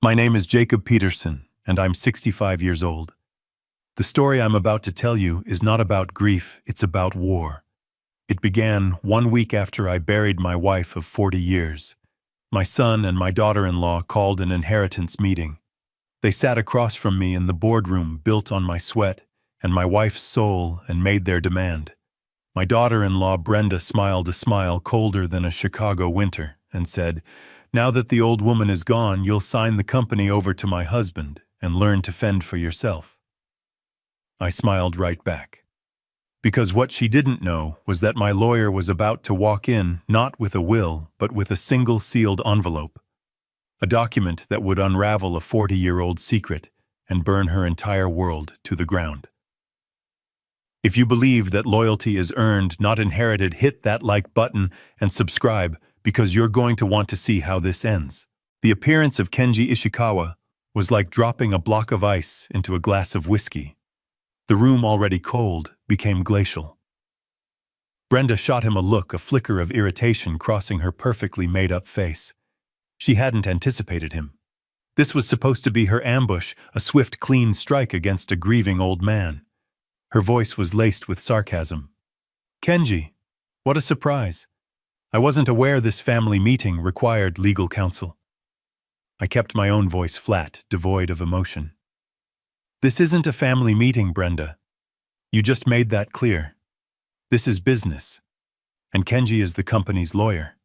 My name is Jacob Peterson, and I'm 65 years old. The story I'm about to tell you is not about grief, it's about war. It began 1 week after I buried my wife of 40 years. My son and my daughter-in-law called an inheritance meeting. They sat across from me in the boardroom built on my sweat and my wife's soul and made their demand. My daughter-in-law Brenda smiled a smile colder than a Chicago winter and said, "Now that the old woman is gone, you'll sign the company over to my husband and learn to fend for yourself." I smiled right back. Because what she didn't know was that my lawyer was about to walk in not with a will, but with a single sealed envelope. A document that would unravel a 40-year-old secret and burn her entire world to the ground. If you believe that loyalty is earned, not inherited, hit that like button and subscribe because you're going to want to see how this ends. The appearance of Kenji Ishikawa was like dropping a block of ice into a glass of whiskey. The room, already cold, became glacial. Brenda shot him a look, a flicker of irritation crossing her perfectly made-up face. She hadn't anticipated him. This was supposed to be her ambush, a swift, clean strike against a grieving old man. Her voice was laced with sarcasm. "Kenji, what a surprise. I wasn't aware this family meeting required legal counsel." I kept my own voice flat, devoid of emotion. "This isn't a family meeting, Brenda. You just made that clear. This is business, and Kenji is the company's lawyer."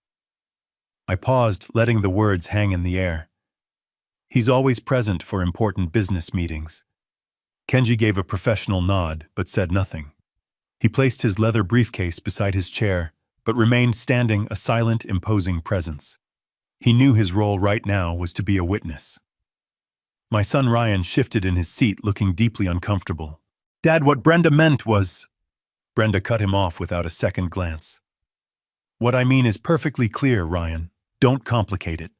I paused, letting the words hang in the air. "He's always present for important business meetings." Kenji gave a professional nod, but said nothing. He placed his leather briefcase beside his chair, but remained standing, a silent, imposing presence. He knew his role right now was to be a witness. My son Ryan shifted in his seat, looking deeply uncomfortable. "Dad, what Brenda meant was—" Brenda cut him off without a second glance. "What I mean is perfectly clear, Ryan. Don't complicate it."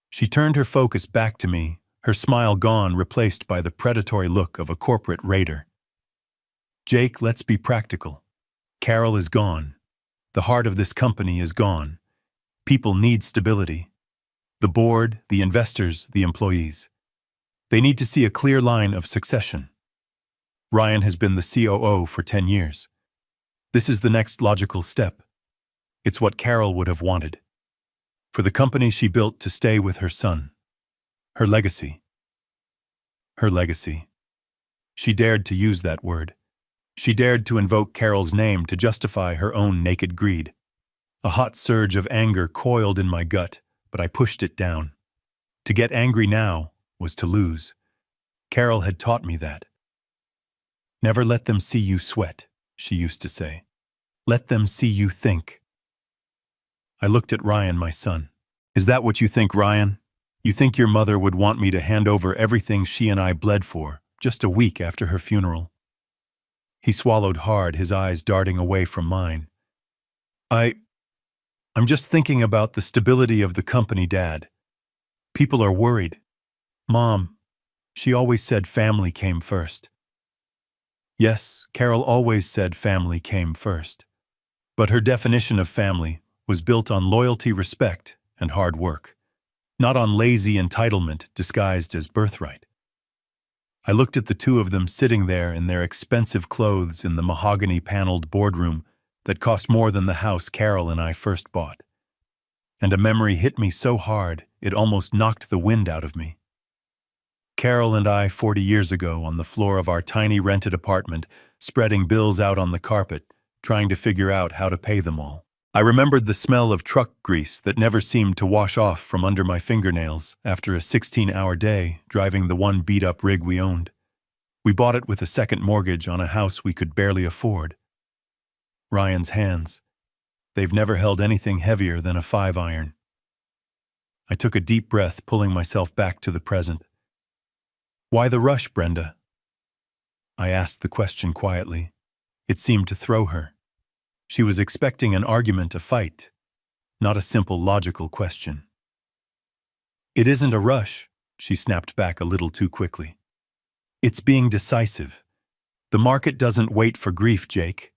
She turned her focus back to me, her smile gone, replaced by the predatory look of a corporate raider. "Jake, let's be practical. Carol is gone. The heart of this company is gone. People need stability. The board, the investors, the employees. They need to see a clear line of succession. Ryan has been the COO for 10 years. This is the next logical step. It's what Carol would have wanted. For the company she built to stay with her son. Her legacy. Her legacy." She dared to use that word. She dared to invoke Carol's name to justify her own naked greed. A hot surge of anger coiled in my gut, but I pushed it down. To get angry now was to lose. Carol had taught me that. "Never let them see you sweat," she used to say. "Let them see you think." I looked at Ryan, my son. "Is that what you think, Ryan? You think your mother would want me to hand over everything she and I bled for, just a week after her funeral?" He swallowed hard, his eyes darting away from mine. I'm just thinking about the stability of the company, Dad. People are worried. Mom, she always said family came first." Yes, Carol always said family came first. But her definition of family was built on loyalty, respect, and hard work, not on lazy entitlement disguised as birthright. I looked at the two of them sitting there in their expensive clothes in the mahogany-paneled boardroom that cost more than the house Carol and I first bought. And a memory hit me so hard it almost knocked the wind out of me. Carol and I 40 years ago on the floor of our tiny rented apartment, spreading bills out on the carpet, trying to figure out how to pay them all. I remembered the smell of truck grease that never seemed to wash off from under my fingernails after a 16-hour day driving the one beat-up rig we owned. We bought it with a second mortgage on a house we could barely afford. Ryan's hands. They've never held anything heavier than a 5-iron. I took a deep breath, pulling myself back to the present. "Why the rush, Brenda?" I asked the question quietly. It seemed to throw her. She was expecting an argument, a fight, not a simple logical question. "It isn't a rush," she snapped back a little too quickly. "It's being decisive. The market doesn't wait for grief, Jake.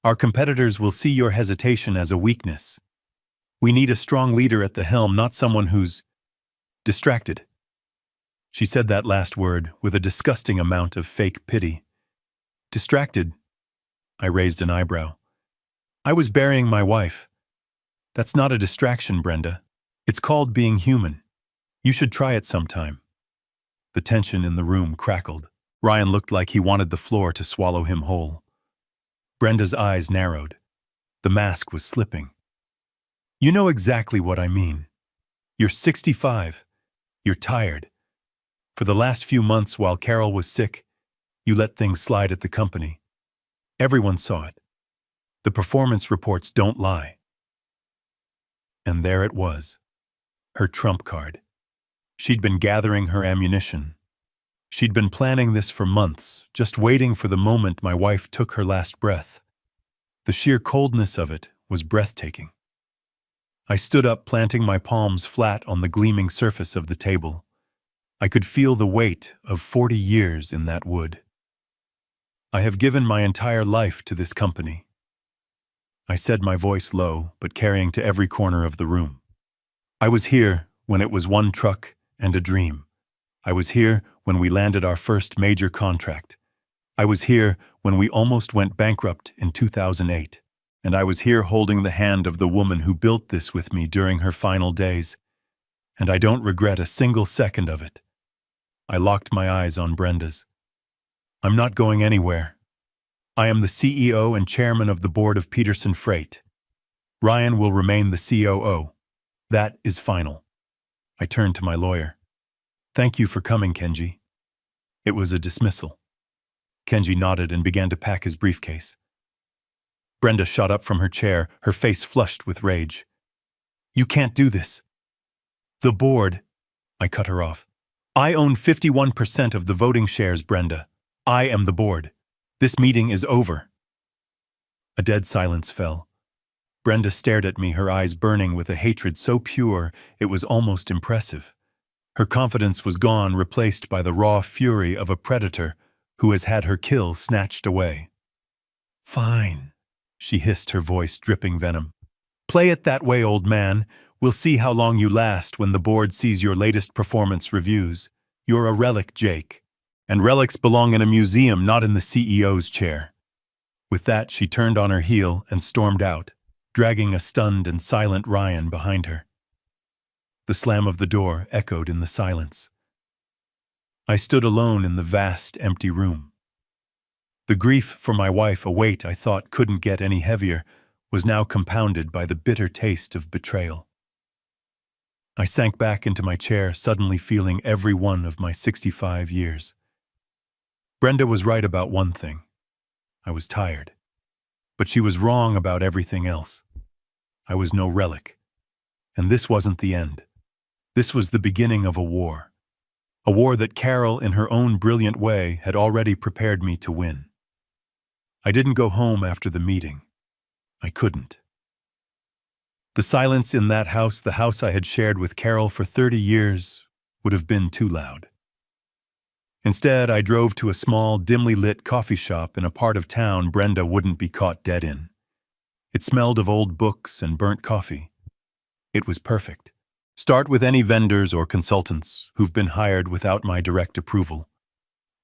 Our competitors will see your hesitation as a weakness. We need a strong leader at the helm, not someone who's distracted." She said that last word with a disgusting amount of fake pity. Distracted. I raised an eyebrow. I was burying my wife. That's not a distraction, Brenda. It's called being human. You should try it sometime. The tension in the room crackled. Ryan looked like he wanted the floor to swallow him whole. Brenda's eyes narrowed. The mask was slipping. You know exactly what I mean. You're 65. You're tired. For the last few months while Carol was sick, you let things slide at the company. Everyone saw it. The performance reports don't lie. And there it was. Her trump card. She'd been gathering her ammunition. She'd been planning this for months, just waiting for the moment my wife took her last breath. The sheer coldness of it was breathtaking. I stood up, planting my palms flat on the gleaming surface of the table. I could feel the weight of 40 years in that wood. I have given my entire life to this company. I said, my voice low, but carrying to every corner of the room. I was here when it was one truck and a dream. I was here when we landed our first major contract. I was here when we almost went bankrupt in 2008. And I was here holding the hand of the woman who built this with me during her final days. And I don't regret a single second of it. I locked my eyes on Brenda's. I'm not going anywhere. I am the CEO and chairman of the board of Peterson Freight. Ryan will remain the COO. That is final. I turned to my lawyer. Thank you for coming, Kenji. It was a dismissal. Kenji nodded and began to pack his briefcase. Brenda shot up from her chair, her face flushed with rage. You can't do this. The board. I cut her off. I own 51% of the voting shares, Brenda. I am the board. This meeting is over. A dead silence fell. Brenda stared at me, her eyes burning with a hatred so pure it was almost impressive. Her confidence was gone, replaced by the raw fury of a predator who has had her kill snatched away. Fine, she hissed, her voice dripping venom. Play it that way, old man. We'll see how long you last when the board sees your latest performance reviews. You're a relic, Jake. And relics belong in a museum, not in the CEO's chair. With that, she turned on her heel and stormed out, dragging a stunned and silent Ryan behind her. The slam of the door echoed in the silence. I stood alone in the vast, empty room. The grief for my wife, a weight I thought couldn't get any heavier, was now compounded by the bitter taste of betrayal. I sank back into my chair, suddenly feeling every one of my 65 years. Brenda was right about one thing. I was tired. But she was wrong about everything else. I was no relic. And this wasn't the end. This was the beginning of a war. A war that Carol, in her own brilliant way, had already prepared me to win. I didn't go home after the meeting. I couldn't. The silence in that house, the house I had shared with Carol for 30 years, would have been too loud. Instead, I drove to a small, dimly lit coffee shop in a part of town Brenda wouldn't be caught dead in. It smelled of old books and burnt coffee. It was perfect. Start with any vendors or consultants who've been hired without my direct approval.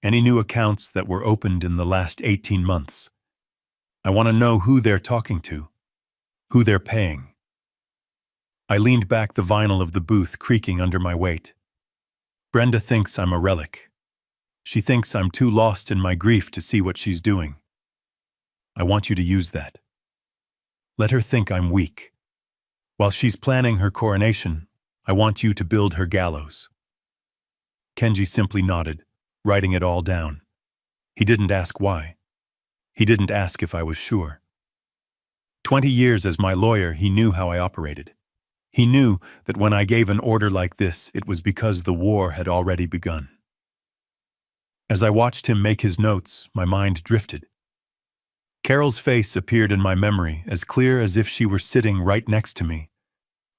Any new accounts that were opened in the last 18 months. I want to know who they're talking to, who they're paying. I leaned back, the vinyl of the booth creaking under my weight. Brenda thinks I'm a relic. She thinks I'm too lost in my grief to see what she's doing. I want you to use that. Let her think I'm weak. While she's planning her coronation, I want you to build her gallows. Kenji simply nodded, writing it all down. He didn't ask why. He didn't ask if I was sure. 20 years as my lawyer, he knew how I operated. He knew that when I gave an order like this, it was because the war had already begun. As I watched him make his notes, my mind drifted. Carol's face appeared in my memory, as clear as if she were sitting right next to me.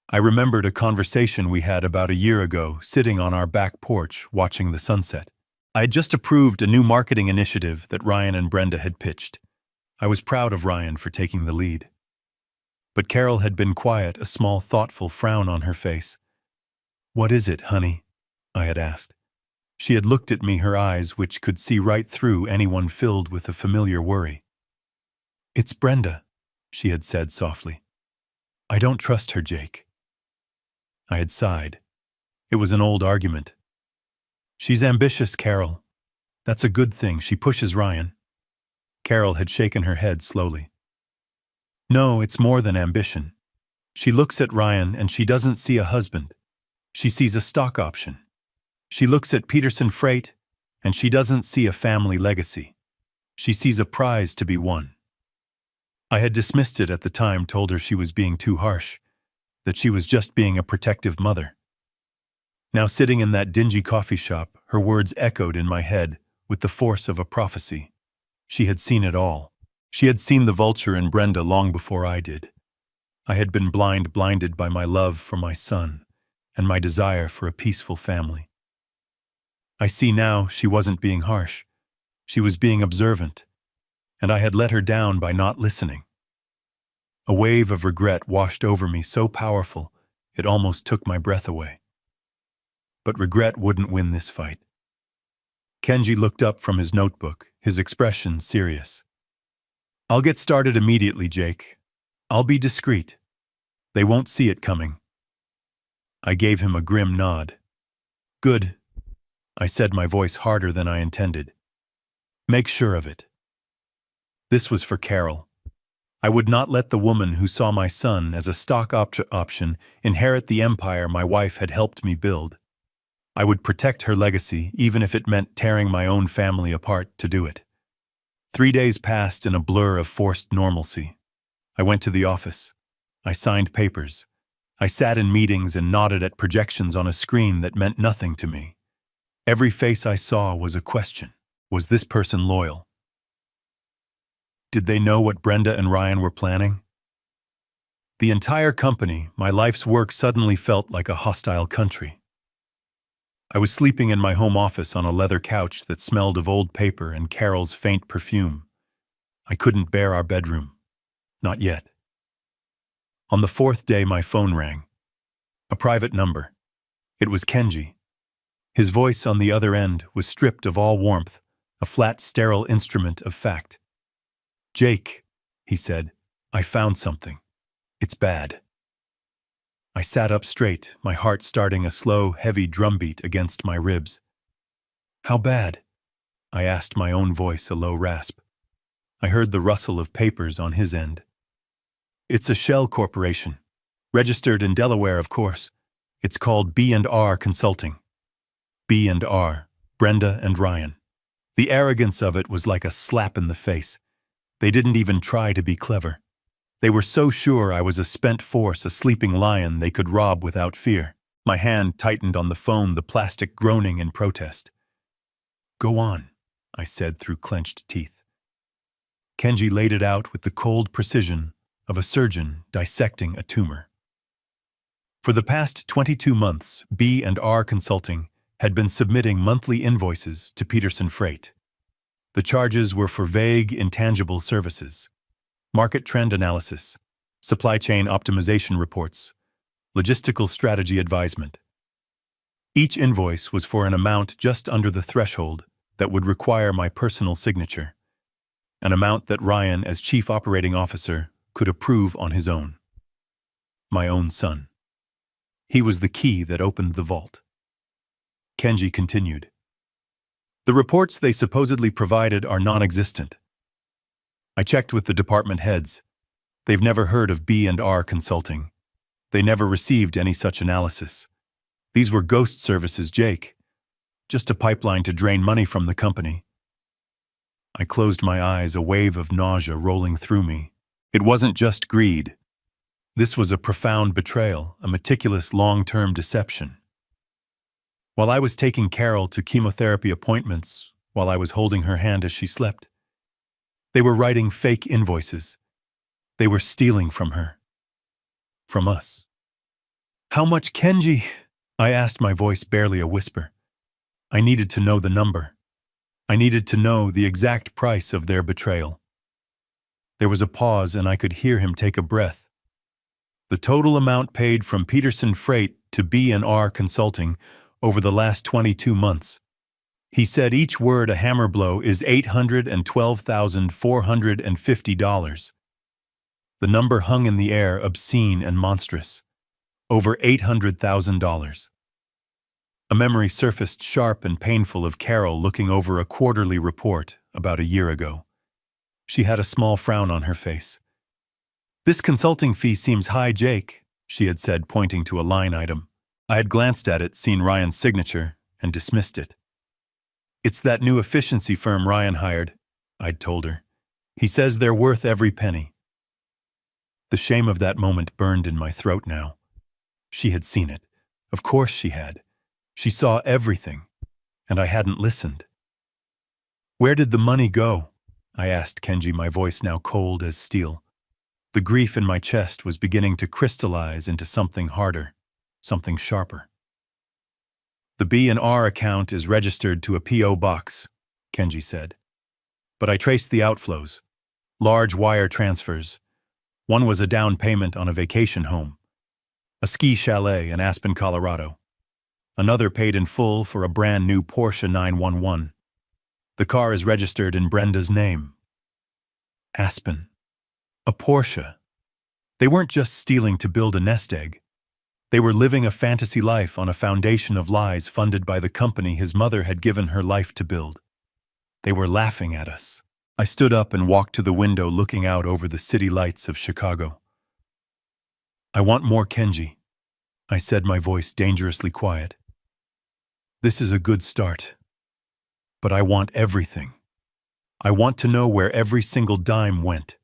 I remembered a conversation we had about a year ago, sitting on our back porch, watching the sunset. I had just approved a new marketing initiative that Ryan and Brenda had pitched. I was proud of Ryan for taking the lead. But Carol had been quiet, a small, thoughtful frown on her face. "What is it, honey?" I had asked. She had looked at me, her eyes which could see right through anyone filled with a familiar worry. "It's Brenda," she had said softly. "I don't trust her, Jake." I had sighed. It was an old argument. "She's ambitious, Carol. That's a good thing. She pushes Ryan." Carol had shaken her head slowly. "No, it's more than ambition. She looks at Ryan and she doesn't see a husband. She sees a stock option. She looks at Peterson Freight and she doesn't see a family legacy. She sees a prize to be won." I had dismissed it at the time, told her she was being too harsh, that she was just being a protective mother. Now, sitting in that dingy coffee shop, her words echoed in my head with the force of a prophecy. She had seen it all. She had seen the vulture in Brenda long before I did. I had been blinded by my love for my son and my desire for a peaceful family. I see now she wasn't being harsh. She was being observant, and I had let her down by not listening. A wave of regret washed over me, so powerful it almost took my breath away. But regret wouldn't win this fight. Kenji looked up from his notebook, his expression serious. "I'll get started immediately, Jake. I'll be discreet. They won't see it coming." I gave him a grim nod. "Good," I said, my voice harder than I intended. "Make sure of it." This was for Carol. I would not let the woman who saw my son as a stock option inherit the empire my wife had helped me build. I would protect her legacy, even if it meant tearing my own family apart to do it. 3 days passed in a blur of forced normalcy. I went to the office. I signed papers. I sat in meetings and nodded at projections on a screen that meant nothing to me. Every face I saw was a question. Was this person loyal? Did they know what Brenda and Ryan were planning? The entire company, my life's work, suddenly felt like a hostile country. I was sleeping in my home office on a leather couch that smelled of old paper and Carol's faint perfume. I couldn't bear our bedroom. Not yet. On the 4th day, my phone rang. A private number. It was Kenji. His voice on the other end was stripped of all warmth, a flat, sterile instrument of fact. "Jake," he said, "I found something. It's bad." I sat up straight, my heart starting a slow, heavy drumbeat against my ribs. "How bad?" I asked, my own voice a low rasp. I heard the rustle of papers on his end. "It's a shell corporation. Registered in Delaware, of course. It's called B&R Consulting." B&R, Brenda and Ryan. The arrogance of it was like a slap in the face. They didn't even try to be clever. They were so sure I was a spent force, a sleeping lion they could rob without fear. My hand tightened on the phone, the plastic groaning in protest. "Go on," I said through clenched teeth. Kenji laid it out with the cold precision of a surgeon dissecting a tumor. For the past 22 months, B&R Consulting had been submitting monthly invoices to Peterson Freight. The charges were for vague, intangible services: market trend analysis, supply chain optimization reports, logistical strategy advisement. Each invoice was for an amount just under the threshold that would require my personal signature, an amount that Ryan, as chief operating officer, could approve on his own. My own son. He was the key that opened the vault. Kenji continued. "The reports they supposedly provided are non-existent. I checked with the department heads. They've never heard of B&R Consulting. They never received any such analysis. These were ghost services, Jake. Just a pipeline to drain money from the company." I closed my eyes, a wave of nausea rolling through me. It wasn't just greed. This was a profound betrayal, a meticulous long-term deception. While I was taking Carol to chemotherapy appointments, while I was holding her hand as she slept, they were writing fake invoices. They were stealing from her. From us. "How much, Kenji?" I asked, my voice barely a whisper. I needed to know the number. I needed to know the exact price of their betrayal. There was a pause, and I could hear him take a breath. "The total amount paid from Peterson Freight to B&R Consulting over the last 22 months, He said each word a hammer blow is $812,450. The number hung in the air, obscene and monstrous. Over $800,000. A memory surfaced sharp and painful of Carol looking over a quarterly report about a year ago. She had a small frown on her face. "This consulting fee seems high, Jake," she had said, pointing to a line item. I had glanced at it, seen Ryan's signature, and dismissed it. "It's that new efficiency firm Ryan hired," I'd told her. "He says they're worth every penny." The shame of that moment burned in my throat now. She had seen it. Of course she had. She saw everything, and I hadn't listened. "Where did the money go?" I asked Kenji, my voice now cold as steel. The grief in my chest was beginning to crystallize into something harder, something sharper. "The B&R account is registered to a P.O. box," Kenji said. "But I traced the outflows. Large wire transfers. One was a down payment on a vacation home, a ski chalet in Aspen, Colorado. Another paid in full for a brand new Porsche 911. The car is registered in Brenda's name." Aspen. A Porsche. They weren't just stealing to build a nest egg. They were living a fantasy life on a foundation of lies funded by the company his mother had given her life to build. They were laughing at us. I stood up and walked to the window looking out over the city lights of Chicago. "I want more, Kenji," I said, my voice dangerously quiet. "This is a good start. But I want everything. I want to know where every single dime went.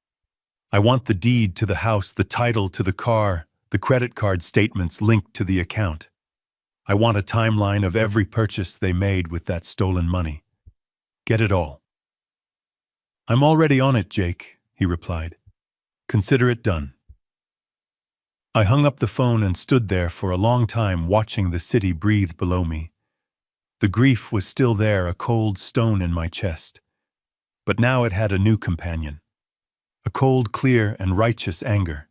I want the deed to the house, the title to the car, the credit card statements linked to the account. I want a timeline of every purchase they made with that stolen money. Get it all." "I'm already on it, Jake," he replied. "Consider it done." I hung up the phone and stood there for a long time watching the city breathe below me. The grief was still there, a cold stone in my chest. But now it had a new companion. A cold, clear, and righteous anger.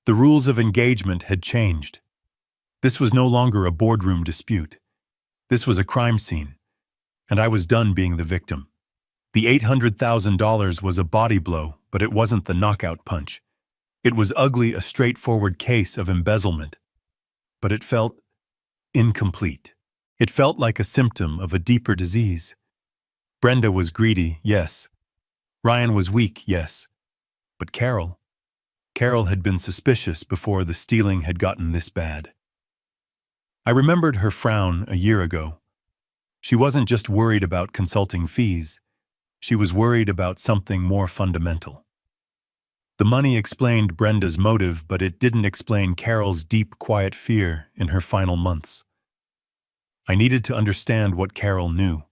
The rules of engagement had changed. This was no longer a boardroom dispute. This was a crime scene, and I was done being the victim. The $800,000 was a body blow, but it wasn't the knockout punch. It was ugly, a straightforward case of embezzlement. But it felt incomplete. It felt like a symptom of a deeper disease. Brenda was greedy, yes. Ryan was weak, yes. But Carol had been suspicious before the stealing had gotten this bad. I remembered her frown a year ago. She wasn't just worried about consulting fees. She was worried about something more fundamental. The money explained Brenda's motive, but it didn't explain Carol's deep, quiet fear in her final months. I needed to understand what Carol knew,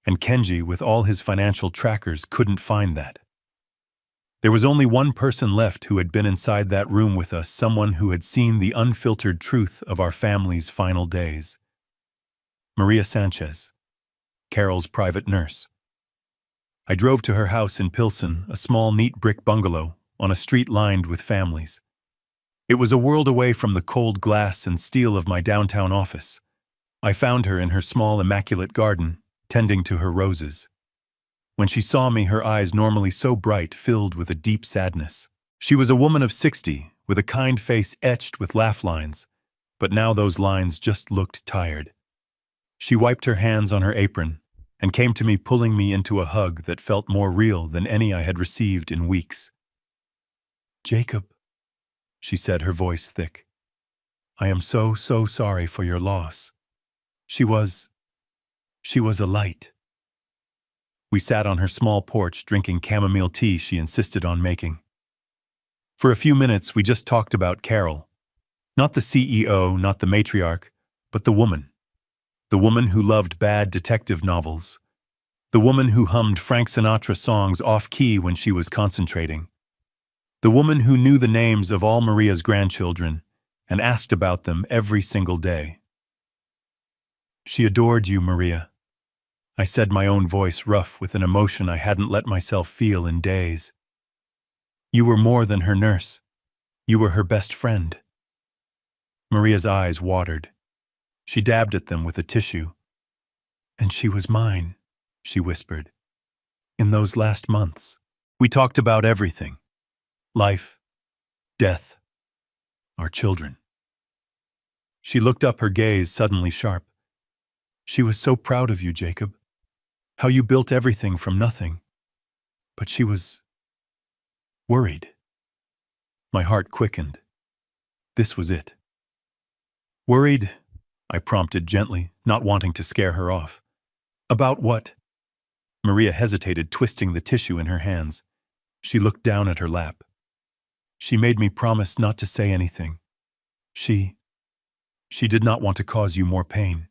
and Kenji, with all his financial trackers, couldn't find that. There was only one person left who had been inside that room with us, someone who had seen the unfiltered truth of our family's final days. Maria Sanchez, Carol's private nurse. I drove to her house in Pilsen, a small, neat brick bungalow on a street lined with families. It was a world away from the cold glass and steel of my downtown office. I found her in her small, immaculate garden, tending to her roses. When she saw me, her eyes, normally so bright, filled with a deep sadness. She was a woman of 60, with a kind face etched with laugh lines, but now those lines just looked tired. She wiped her hands on her apron and came to me, pulling me into a hug that felt more real than any I had received in weeks. "Jacob," she said, her voice thick, "I am so sorry for your loss. She was a light." We sat on her small porch drinking chamomile tea she insisted on making. For a few minutes, we just talked about Carol. Not the CEO, not the matriarch, but the woman. The woman who loved bad detective novels. The woman who hummed Frank Sinatra songs off-key when she was concentrating. The woman who knew the names of all Maria's grandchildren and asked about them every single day. "She adored you, Maria," I said, my own voice rough with an emotion I hadn't let myself feel in days. "You were more than her nurse. You were her best friend." Maria's eyes watered. She dabbed at them with a tissue. And she was mine, she whispered. In those last months, we talked about everything. Life, death, our children. She looked up, her gaze suddenly sharp. She was so proud of you, Jacob. How you built everything from nothing. But she was worried. My heart quickened. This was it. Worried? I prompted gently, not wanting to scare her off. About what? Maria hesitated, twisting the tissue in her hands. She looked down at her lap. She made me promise not to say anything. She did not want to cause you more pain.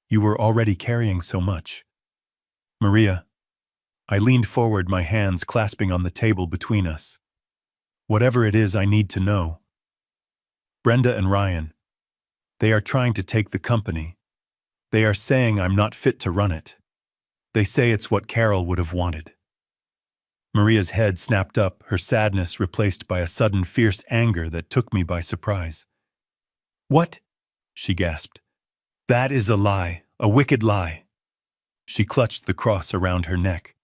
You were already carrying so much. Maria, I leaned forward, my hands clasping on the table between us. Whatever it is, I need to know. Brenda and Ryan, they are trying to take the company. They are saying I'm not fit to run it. They say it's what Carol would have wanted. Maria's head snapped up, her sadness replaced by a sudden fierce anger that took me by surprise. What? She gasped. That is a lie, a wicked lie. She clutched the cross around her neck.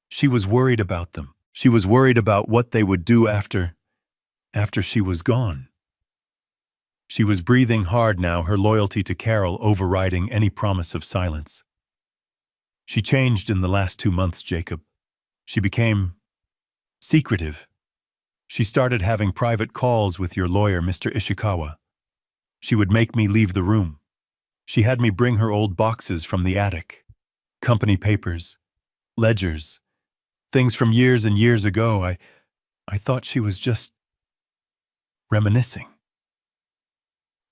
She was worried about them. She was worried about what they would do after she was gone. She was breathing hard now, her loyalty to Carol overriding any promise of silence. She changed in the last 2 months, Jacob. She became secretive. She started having private calls with your lawyer, Mr. Ishikawa. She would make me leave the room. She had me bring her old boxes from the attic. Company papers, ledgers, things from years and years ago. I thought she was just reminiscing.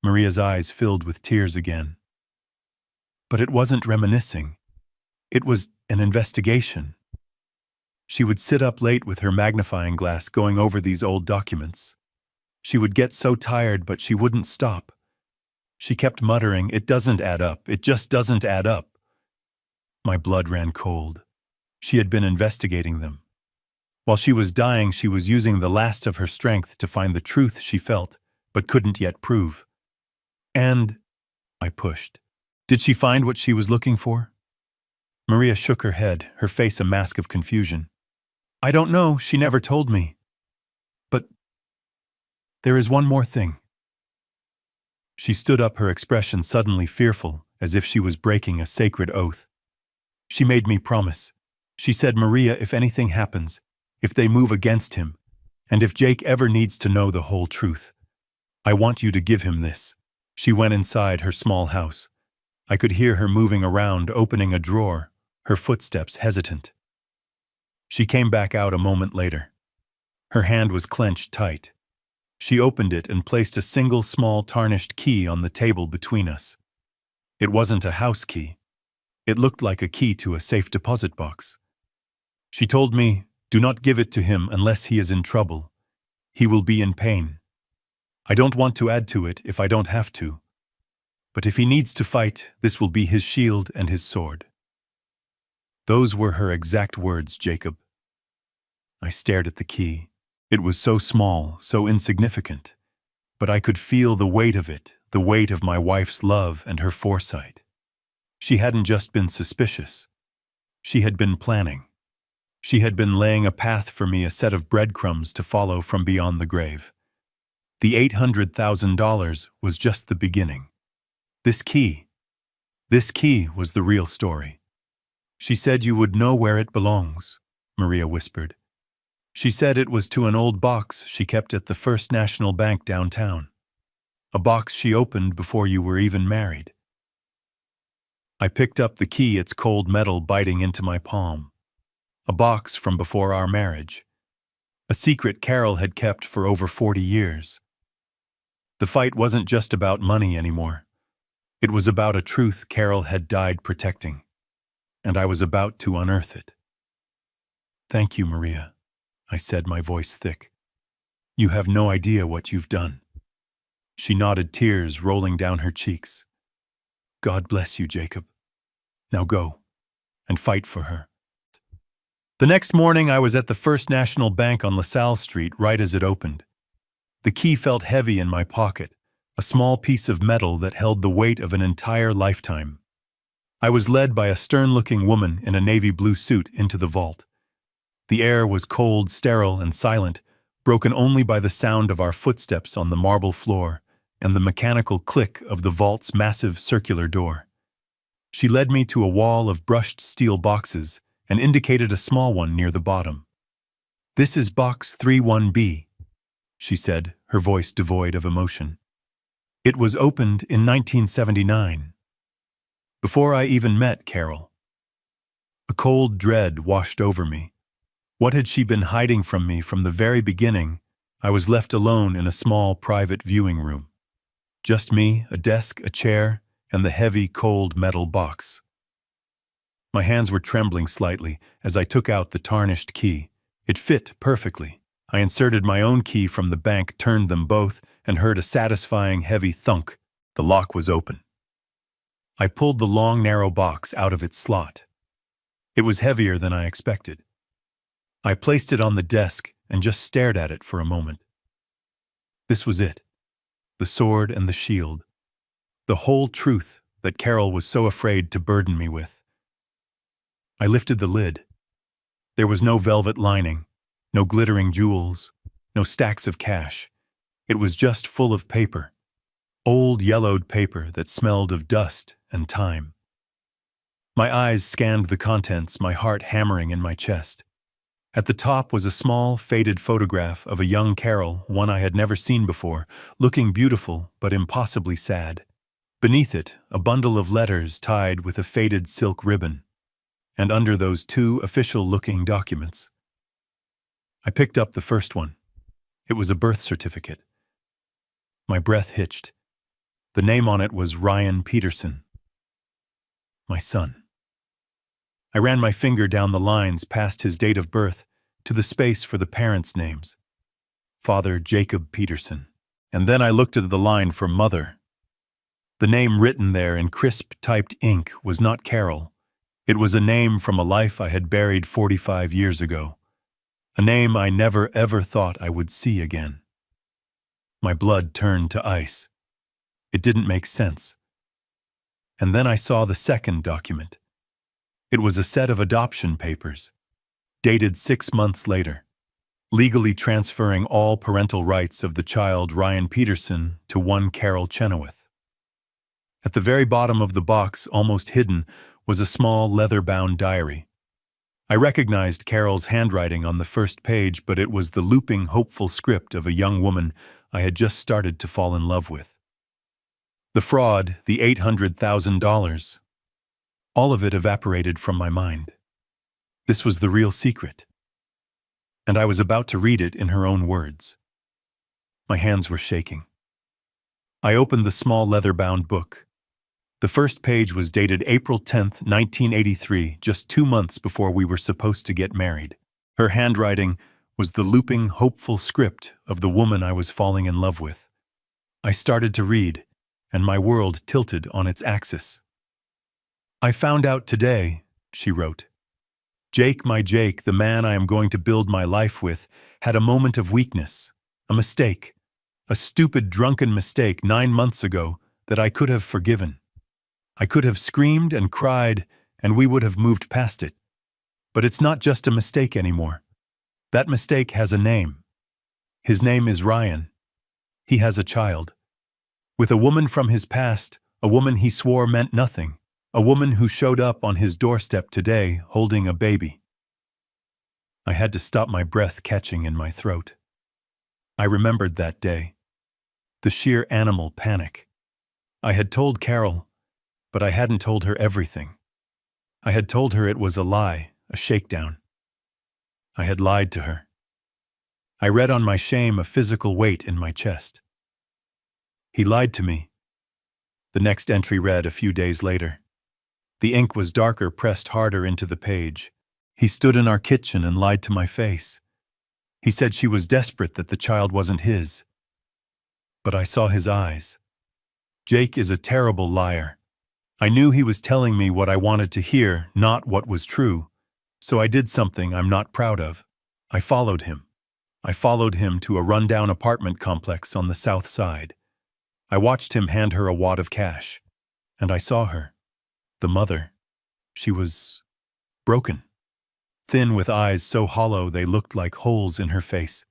Maria's eyes filled with tears again. But it wasn't reminiscing. It was an investigation. She would sit up late with her magnifying glass going over these old documents. She would get so tired, but she wouldn't stop. She kept muttering, "It doesn't add up. It just doesn't add up." My blood ran cold. She had been investigating them. While she was dying, she was using the last of her strength to find the truth she felt, but couldn't yet prove. And I pushed. Did she find what she was looking for? Maria shook her head, her face a mask of confusion. I don't know, she never told me. But there is one more thing. She stood up, her expression suddenly fearful, as if she was breaking a sacred oath. She made me promise. She said, Maria, if anything happens, if they move against him, and if Jake ever needs to know the whole truth, I want you to give him this. She went inside her small house. I could hear her moving around, opening a drawer, her footsteps hesitant. She came back out a moment later. Her hand was clenched tight. She opened it and placed a single small tarnished key on the table between us. It wasn't a house key. It looked like a key to a safe deposit box. She told me, do not give it to him unless he is in trouble. He will be in pain. I don't want to add to it if I don't have to. But if he needs to fight, this will be his shield and his sword. Those were her exact words, Jacob. I stared at the key. It was so small, so insignificant, but I could feel the weight of it, the weight of my wife's love and her foresight. She hadn't just been suspicious. She had been planning. She had been laying a path for me, a set of breadcrumbs to follow from beyond the grave. The $800,000 was just the beginning. This key was the real story. She said you would know where it belongs, Maria whispered. She said it was to an old box she kept at the First National Bank downtown. A box she opened before you were even married. I picked up the key, its cold metal biting into my palm. A box from before our marriage. A secret Carol had kept for over 40 years. The fight wasn't just about money anymore. It was about a truth Carol had died protecting. And I was about to unearth it. Thank you, Maria, I said, my voice thick. You have no idea what you've done. She nodded, tears rolling down her cheeks. God bless you, Jacob. Now go and fight for her. The next morning, I was at the First National Bank on LaSalle Street right as it opened. The key felt heavy in my pocket, a small piece of metal that held the weight of an entire lifetime. I was led by a stern-looking woman in a navy blue suit into the vault. The air was cold, sterile, and silent, broken only by the sound of our footsteps on the marble floor and the mechanical click of the vault's massive circular door. She led me to a wall of brushed steel boxes and indicated a small one near the bottom. "This is box 31B, she said, her voice devoid of emotion. "It was opened in 1979, before I even met Carol." A cold dread washed over me. What had she been hiding from me from the very beginning? I was left alone in a small private viewing room. Just me, a desk, a chair, and the heavy, cold metal box. My hands were trembling slightly as I took out the tarnished key. It fit perfectly. I inserted my own key from the bank, turned them both, and heard a satisfying heavy thunk. The lock was open. I pulled the long, narrow box out of its slot. It was heavier than I expected. I placed it on the desk and just stared at it for a moment. This was it. The sword and the shield. The whole truth that Carol was so afraid to burden me with. I lifted the lid. There was no velvet lining, no glittering jewels, no stacks of cash. It was just full of paper. Old yellowed paper that smelled of dust and time. My eyes scanned the contents, my heart hammering in my chest. At the top was a small, faded photograph of a young Carol, one I had never seen before, looking beautiful but impossibly sad. Beneath it, a bundle of letters tied with a faded silk ribbon. And under those two official-looking documents. I picked up the first one. It was a birth certificate. My breath hitched. The name on it was Ryan Peterson. My son. I ran my finger down the lines past his date of birth to the space for the parents' names. Father Jacob Peterson. And then I looked at the line for mother. The name written there in crisp typed ink was not Carol. It was a name from a life I had buried 45 years ago. A name I never ever thought I would see again. My blood turned to ice. It didn't make sense. And then I saw the second document. It was a set of adoption papers, dated 6 months later, legally transferring all parental rights of the child Ryan Peterson to one Carol Chenoweth. At the very bottom of the box, almost hidden, was a small leather-bound diary. I recognized Carol's handwriting on the first page, but it was the looping, hopeful script of a young woman I had just started to fall in love with. The fraud, the $800,000. All of it evaporated from my mind. This was the real secret. And I was about to read it in her own words. My hands were shaking. I opened the small leather-bound book. The first page was dated April 10th, 1983, just 2 months before we were supposed to get married. Her handwriting was the looping, hopeful script of the woman I was falling in love with. I started to read, and my world tilted on its axis. "I found out today," she wrote. "Jake, my Jake, the man I am going to build my life with, had a moment of weakness, a mistake, a stupid, drunken mistake 9 months ago that I could have forgiven. I could have screamed and cried, and we would have moved past it. But it's not just a mistake anymore. That mistake has a name. His name is Ryan. He has a child. With a woman from his past, a woman he swore meant nothing, a woman who showed up on his doorstep today holding a baby." I had to stop my breath catching in my throat. I remembered that day. The sheer animal panic. I had told Carol, but I hadn't told her everything. I had told her it was a lie, a shakedown. I had lied to her. I read on my shame a physical weight in my chest. He lied to me. The next entry read a few days later. The ink was darker, pressed harder into the page. He stood in our kitchen and lied to my face. He said she was desperate that the child wasn't his. But I saw his eyes. Jake is a terrible liar. I knew he was telling me what I wanted to hear, not what was true. So I did something I'm not proud of. I followed him. I followed him to a rundown apartment complex on the south side. I watched him hand her a wad of cash. And I saw her. The mother, she was broken, thin with eyes so hollow they looked like holes in her face.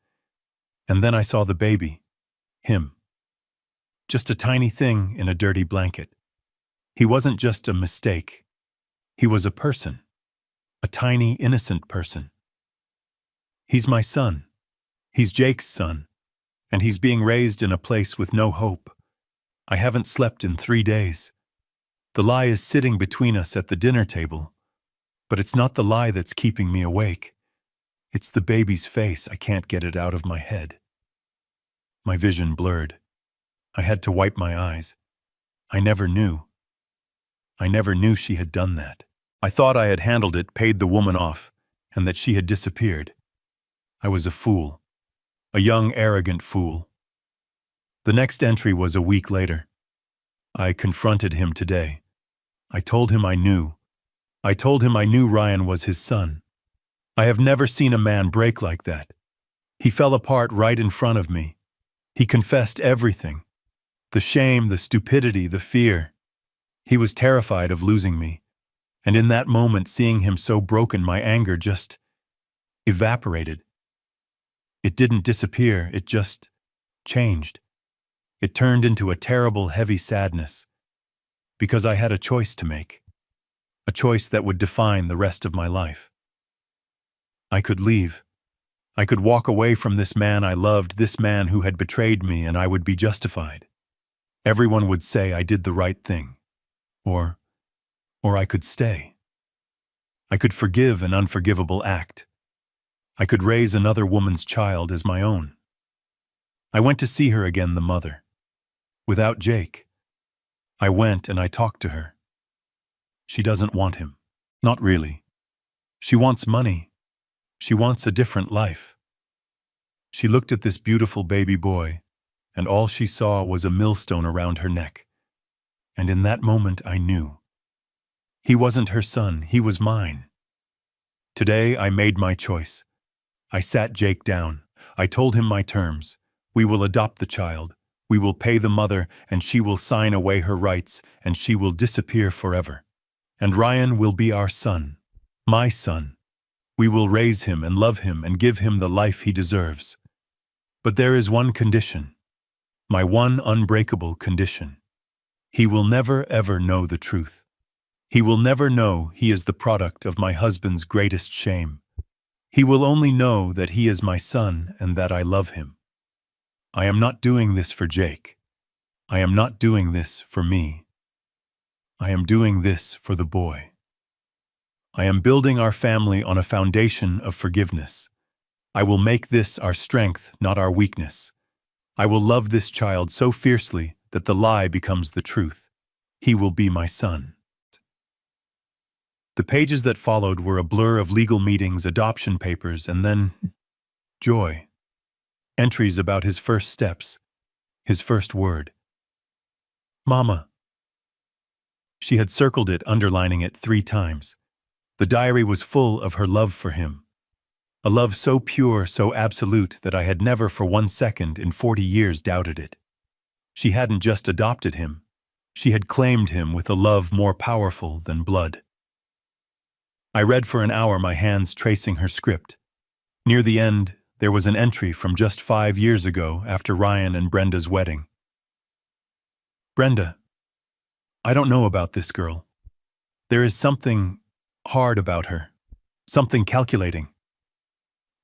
And then I saw the baby, him. Just a tiny thing in a dirty blanket. He wasn't just a mistake. He was a person. A tiny, innocent person. He's my son. He's Jake's son. And he's being raised in a place with no hope. I haven't slept in 3 days. The lie is sitting between us at the dinner table. But it's not the lie that's keeping me awake. It's the baby's face. I can't get it out of my head. My vision blurred. I had to wipe my eyes. I never knew. I never knew she had done that. I thought I had handled it, paid the woman off, and that she had disappeared. I was a fool. A young, arrogant fool. The next entry was a week later. I confronted him today. I told him I knew. I told him I knew Ryan was his son. I have never seen a man break like that. He fell apart right in front of me. He confessed everything. The shame, the stupidity, the fear. He was terrified of losing me. And in that moment, seeing him so broken, my anger just evaporated. It didn't disappear, it just changed. It turned into a terrible, heavy sadness. Because I had a choice to make. A choice that would define the rest of my life. I could leave. I could walk away from this man I loved, this man who had betrayed me, and I would be justified. Everyone would say I did the right thing. Or I could stay. I could forgive an unforgivable act. I could raise another woman's child as my own. I went to see her again, the mother. Without Jake. I went and I talked to her. She doesn't want him. Not really. She wants money. She wants a different life. She looked at this beautiful baby boy, and all she saw was a millstone around her neck. And in that moment I knew. He wasn't her son, he was mine. Today I made my choice. I sat Jake down. I told him my terms. We will adopt the child. We will pay the mother, and she will sign away her rights, and she will disappear forever. And Ryan will be our son. My son. We will raise him and love him and give him the life he deserves. But there is one condition. My one unbreakable condition. He will never ever know the truth. He will never know he is the product of my husband's greatest shame. He will only know that he is my son and that I love him. I am not doing this for Jake. I am not doing this for me. I am doing this for the boy. I am building our family on a foundation of forgiveness. I will make this our strength, not our weakness. I will love this child so fiercely that the lie becomes the truth. He will be my son. The pages that followed were a blur of legal meetings, adoption papers, and then joy. Entries about his first steps, his first word. Mama. She had circled it, underlining it 3 times. The diary was full of her love for him. A love so pure, so absolute, that I had never for 1 second in 40 years doubted it. She hadn't just adopted him. She had claimed him with a love more powerful than blood. I read for an hour, my hands tracing her script. Near the end, there was an entry from just 5 years ago, after Ryan and Brenda's wedding. Brenda, I don't know about this girl. There is something hard about her, something calculating.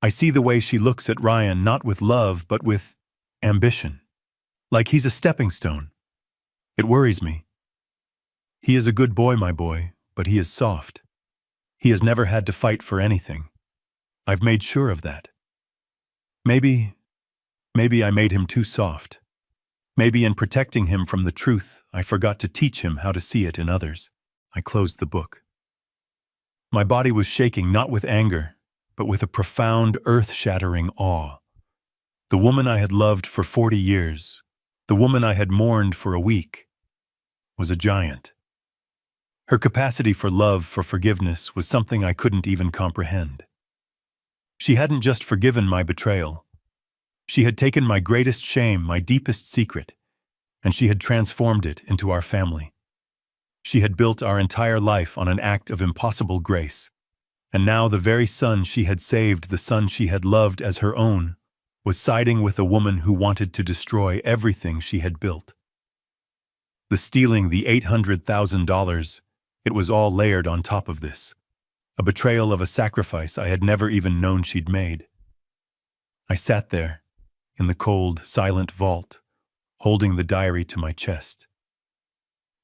I see the way she looks at Ryan, not with love, but with ambition. Like he's a stepping stone. It worries me. He is a good boy, my boy, but he is soft. He has never had to fight for anything. I've made sure of that. Maybe I made him too soft. Maybe in protecting him from the truth, I forgot to teach him how to see it in others. I closed the book. My body was shaking, not with anger, but with a profound, earth-shattering awe. The woman I had loved for 40 years, the woman I had mourned for a week, was a giant. Her capacity for love, for forgiveness, was something I couldn't even comprehend. She hadn't just forgiven my betrayal. She had taken my greatest shame, my deepest secret, and she had transformed it into our family. She had built our entire life on an act of impossible grace. And now the very son she had saved, the son she had loved as her own, was siding with a woman who wanted to destroy everything she had built. The stealing the $800,000, it was all layered on top of this. A betrayal of a sacrifice I had never even known she'd made. I sat there, in the cold, silent vault, holding the diary to my chest.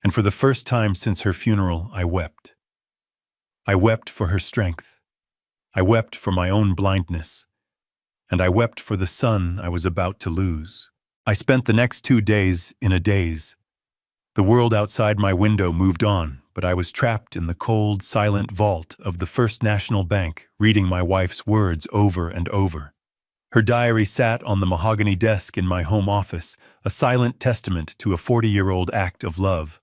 And for the first time since her funeral, I wept. I wept for her strength. I wept for my own blindness. And I wept for the son I was about to lose. I spent the next 2 days in a daze. The world outside my window moved on, but I was trapped in the cold, silent vault of the First National Bank, reading my wife's words over and over. Her diary sat on the mahogany desk in my home office, a silent testament to a 40-year-old act of love.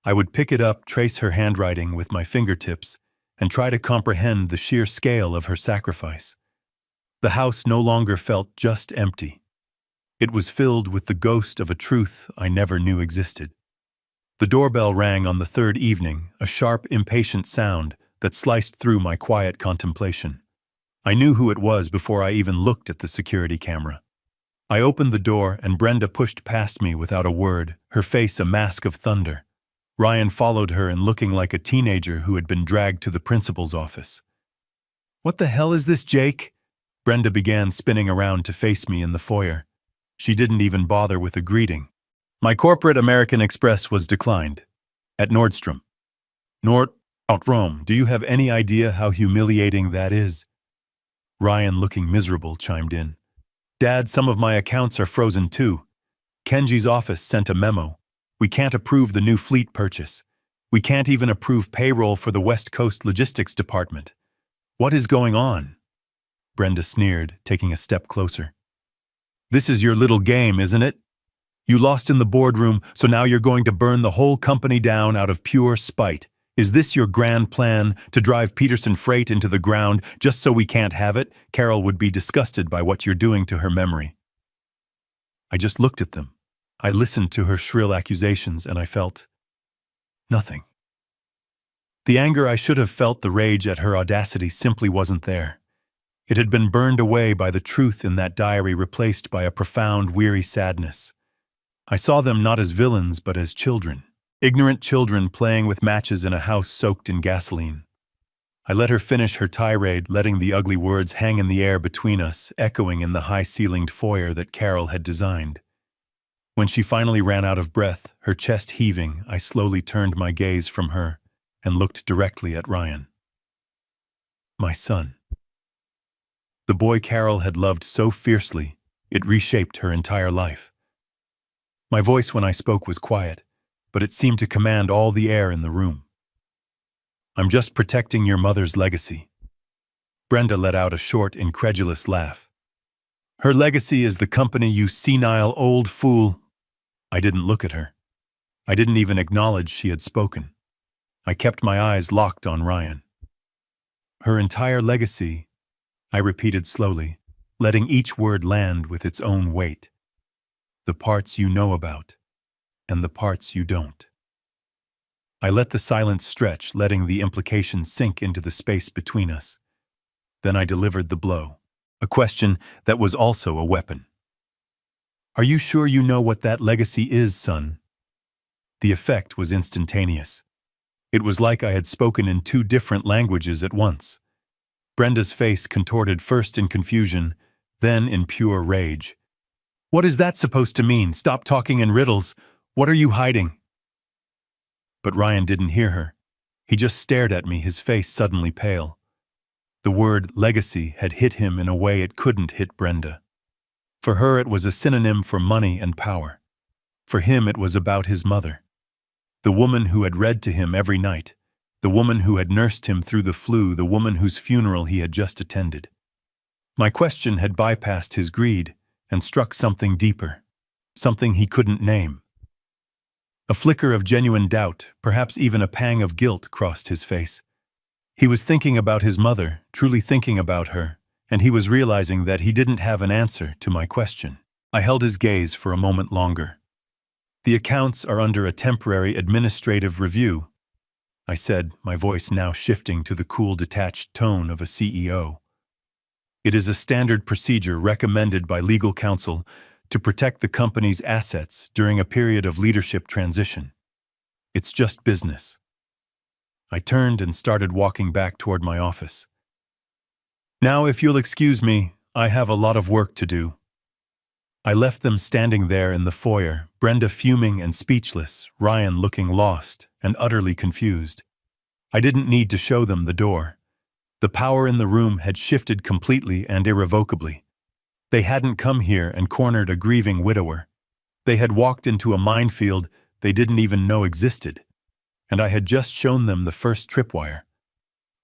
I would pick it up, trace her handwriting with my fingertips, and try to comprehend the sheer scale of her sacrifice. The house no longer felt just empty. It was filled with the ghost of a truth I never knew existed. The doorbell rang on the third evening, a sharp, impatient sound that sliced through my quiet contemplation. I knew who it was before I even looked at the security camera. I opened the door and Brenda pushed past me without a word, her face a mask of thunder. Ryan followed her and looking like a teenager who had been dragged to the principal's office. "What the hell is this, Jake?" Brenda began spinning around to face me in the foyer. She didn't even bother with a greeting. My corporate American Express was declined. At Nordstrom. Nordstrom, do you have any idea how humiliating that is? Ryan, looking miserable, chimed in. Dad, some of my accounts are frozen too. Kenji's office sent a memo. We can't approve the new fleet purchase. We can't even approve payroll for the West Coast Logistics Department. What is going on? Brenda sneered, taking a step closer. This is your little game, isn't it? You lost in the boardroom, so now you're going to burn the whole company down out of pure spite. Is this your grand plan, to drive Peterson Freight into the ground just so we can't have it? Carol would be disgusted by what you're doing to her memory. I just looked at them. I listened to her shrill accusations and I felt nothing. The anger I should have felt, the rage at her audacity, simply wasn't there. It had been burned away by the truth in that diary, replaced by a profound, weary sadness. I saw them not as villains, but as children. Ignorant children playing with matches in a house soaked in gasoline. I let her finish her tirade, letting the ugly words hang in the air between us, echoing in the high-ceilinged foyer that Carol had designed. When she finally ran out of breath, her chest heaving, I slowly turned my gaze from her and looked directly at Ryan. My son. The boy Carol had loved so fiercely, it reshaped her entire life. My voice when I spoke was quiet, but it seemed to command all the air in the room. I'm just protecting your mother's legacy. Brenda let out a short, incredulous laugh. Her legacy is the company, you senile old fool. I didn't look at her. I didn't even acknowledge she had spoken. I kept my eyes locked on Ryan. Her entire legacy, I repeated slowly, letting each word land with its own weight. The parts you know about, and the parts you don't. I let the silence stretch, letting the implications sink into the space between us. Then I delivered the blow, a question that was also a weapon. Are you sure you know what that legacy is, son? The effect was instantaneous. It was like I had spoken in 2 different languages at once. Brenda's face contorted, first in confusion, then in pure rage. What is that supposed to mean? Stop talking in riddles. What are you hiding? But Ryan didn't hear her. He just stared at me, his face suddenly pale. The word legacy had hit him in a way it couldn't hit Brenda. For her, it was a synonym for money and power. For him, it was about his mother. The woman who had read to him every night. The woman who had nursed him through the flu. The woman whose funeral he had just attended. My question had bypassed his greed and struck something deeper, something he couldn't name. A flicker of genuine doubt, perhaps even a pang of guilt, crossed his face. He was thinking about his mother, truly thinking about her, and he was realizing that he didn't have an answer to my question. I held his gaze for a moment longer. The accounts are under a temporary administrative review, I said, my voice now shifting to the cool, detached tone of a CEO. It is a standard procedure recommended by legal counsel to protect the company's assets during a period of leadership transition. It's just business. I turned and started walking back toward my office. Now, if you'll excuse me, I have a lot of work to do. I left them standing there in the foyer, Brenda fuming and speechless, Ryan looking lost and utterly confused. I didn't need to show them the door. The power in the room had shifted completely and irrevocably. They hadn't come here and cornered a grieving widower. They had walked into a minefield they didn't even know existed. And I had just shown them the first tripwire.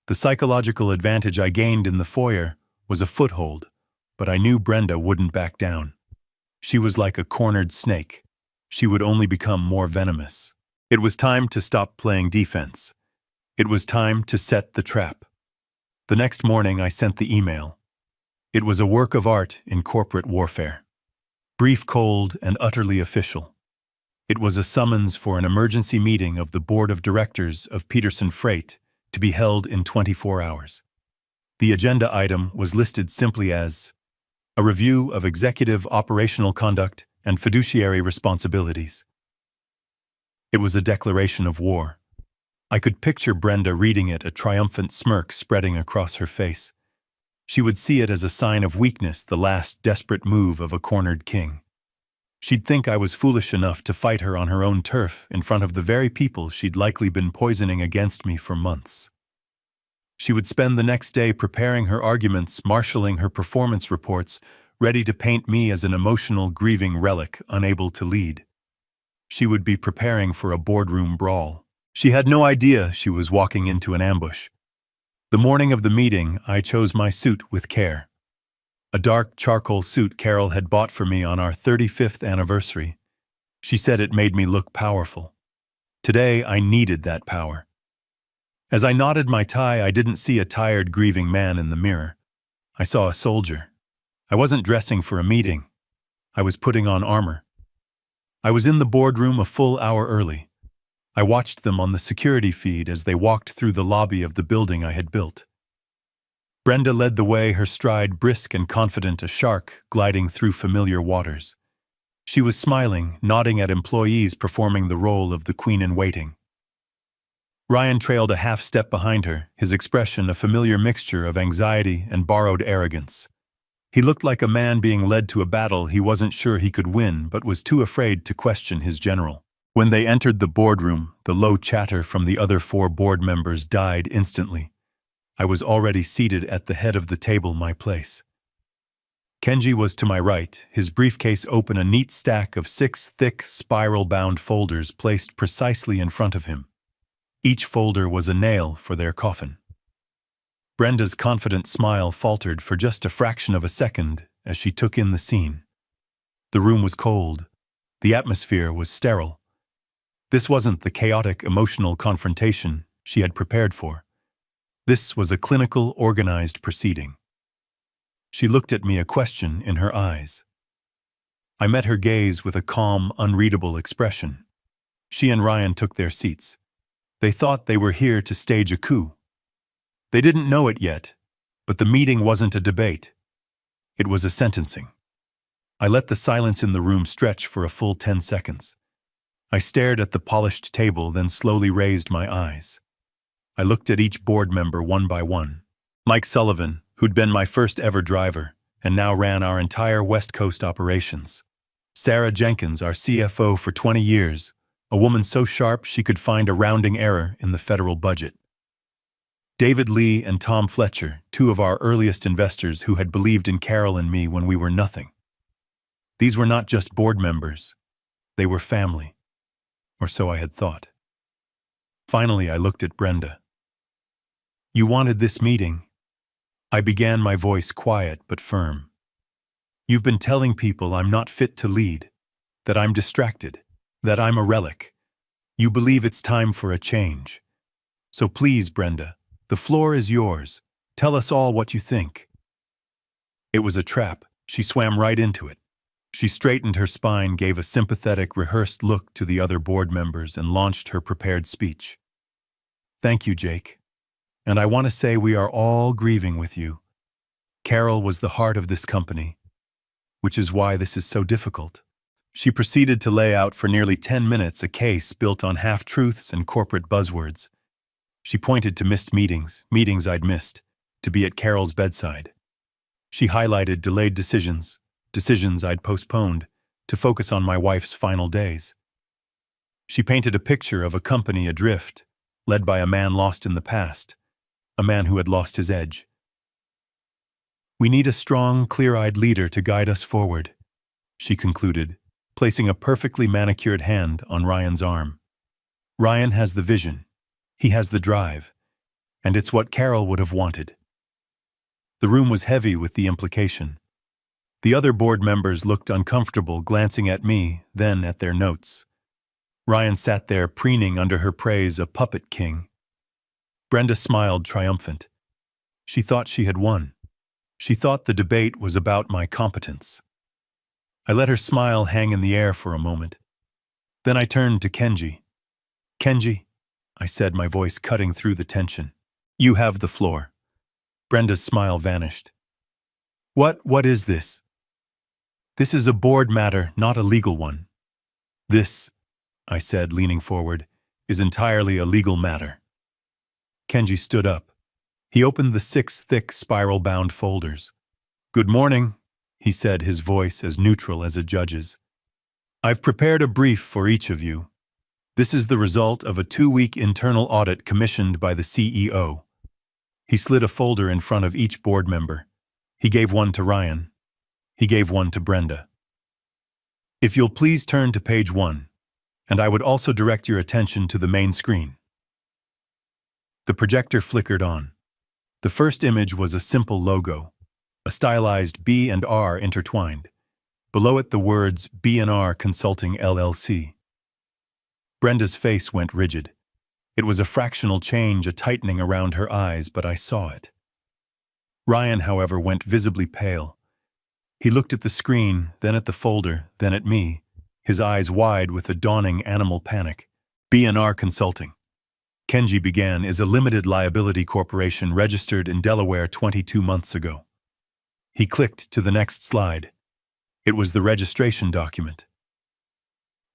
The psychological advantage I gained in the foyer was a foothold, but I knew Brenda wouldn't back down. She was like a cornered snake. She would only become more venomous. It was time to stop playing defense. It was time to set the trap. The next morning I sent the email. It was a work of art in corporate warfare. Brief, cold, and utterly official. It was a summons for an emergency meeting of the board of directors of Peterson Freight to be held in 24 hours. The agenda item was listed simply as a review of executive operational conduct and fiduciary responsibilities. It was a declaration of war. I could picture Brenda reading it, a triumphant smirk spreading across her face. She would see it as a sign of weakness, the last desperate move of a cornered king. She'd think I was foolish enough to fight her on her own turf in front of the very people she'd likely been poisoning against me for months. She would spend the next day preparing her arguments, marshalling her performance reports, ready to paint me as an emotional, grieving relic unable to lead. She would be preparing for a boardroom brawl. She had no idea she was walking into an ambush. The morning of the meeting, I chose my suit with care. A dark charcoal suit Carol had bought for me on our 35th anniversary. She said it made me look powerful. Today, I needed that power. As I knotted my tie, I didn't see a tired, grieving man in the mirror. I saw a soldier. I wasn't dressing for a meeting. I was putting on armor. I was in the boardroom a full hour early. I watched them on the security feed as they walked through the lobby of the building I had built. Brenda led the way, her stride brisk and confident, a shark gliding through familiar waters. She was smiling, nodding at employees performing the role of the queen-in-waiting. Ryan trailed a half step behind her, his expression a familiar mixture of anxiety and borrowed arrogance. He looked like a man being led to a battle he wasn't sure he could win but was too afraid to question his general. When they entered the boardroom, the low chatter from the other 4 board members died instantly. I was already seated at the head of the table, my place. Kenji was to my right, his briefcase open, a neat stack of 6 thick, spiral-bound folders placed precisely in front of him. Each folder was a nail for their coffin. Brenda's confident smile faltered for just a fraction of a second as she took in the scene. The room was cold. The atmosphere was sterile. This wasn't the chaotic, emotional confrontation she had prepared for. This was a clinical, organized proceeding. She looked at me, a question in her eyes. I met her gaze with a calm, unreadable expression. She and Ryan took their seats. They thought they were here to stage a coup. They didn't know it yet, but the meeting wasn't a debate. It was a sentencing. I let the silence in the room stretch for a full 10 seconds. I stared at the polished table, then slowly raised my eyes. I looked at each board member one by one. Mike Sullivan, who'd been my first ever driver, and now ran our entire West Coast operations. Sarah Jenkins, our CFO for 20 years, a woman so sharp she could find a rounding error in the federal budget. David Lee and Tom Fletcher, 2 of our earliest investors who had believed in Carol and me when we were nothing. These were not just board members. They were family. Or so I had thought. Finally, I looked at Brenda. You wanted this meeting. I began, my voice quiet but firm. You've been telling people I'm not fit to lead, that I'm distracted, that I'm a relic. You believe it's time for a change. So please, Brenda, the floor is yours. Tell us all what you think. It was a trap. She swam right into it. She straightened her spine, gave a sympathetic, rehearsed look to the other board members, and launched her prepared speech. Thank you, Jake. And I want to say we are all grieving with you. Carol was the heart of this company, which is why this is so difficult. She proceeded to lay out for nearly 10 minutes a case built on half-truths and corporate buzzwords. She pointed to missed meetings I'd missed, to be at Carol's bedside. She highlighted delayed decisions I'd postponed, to focus on my wife's final days. She painted a picture of a company adrift, led by a man lost in the past, a man who had lost his edge. We need a strong, clear-eyed leader to guide us forward, she concluded, placing a perfectly manicured hand on Ryan's arm. Ryan has the vision, he has the drive, and it's what Carol would have wanted. The room was heavy with the implication. The other board members looked uncomfortable, glancing at me, then at their notes. Ryan sat there preening under her praise, a puppet king. Brenda smiled triumphant. She thought she had won. She thought the debate was about my competence. I let her smile hang in the air for a moment. Then I turned to Kenji. Kenji, I said, my voice cutting through the tension. You have the floor. Brenda's smile vanished. What is this? This is a board matter, not a legal one. This, I said, leaning forward, is entirely a legal matter. Kenji stood up. He opened the 6 thick, spiral-bound folders. Good morning, he said, his voice as neutral as a judge's. I've prepared a brief for each of you. This is the result of a 2-week internal audit commissioned by the CEO. He slid a folder in front of each board member. He gave one to Ryan. He gave one to Brenda. If you'll please turn to page 1, and I would also direct your attention to the main screen. The projector flickered on. The first image was a simple logo, a stylized B and R intertwined. Below it the words B&R Consulting LLC. Brenda's face went rigid. It was a fractional change, a tightening around her eyes, but I saw it. Ryan, however, went visibly pale. He looked at the screen, then at the folder, then at me, his eyes wide with a dawning animal panic. B&R Consulting, Kenji began, is a limited liability corporation registered in Delaware 22 months ago. He clicked to the next slide. It was the registration document.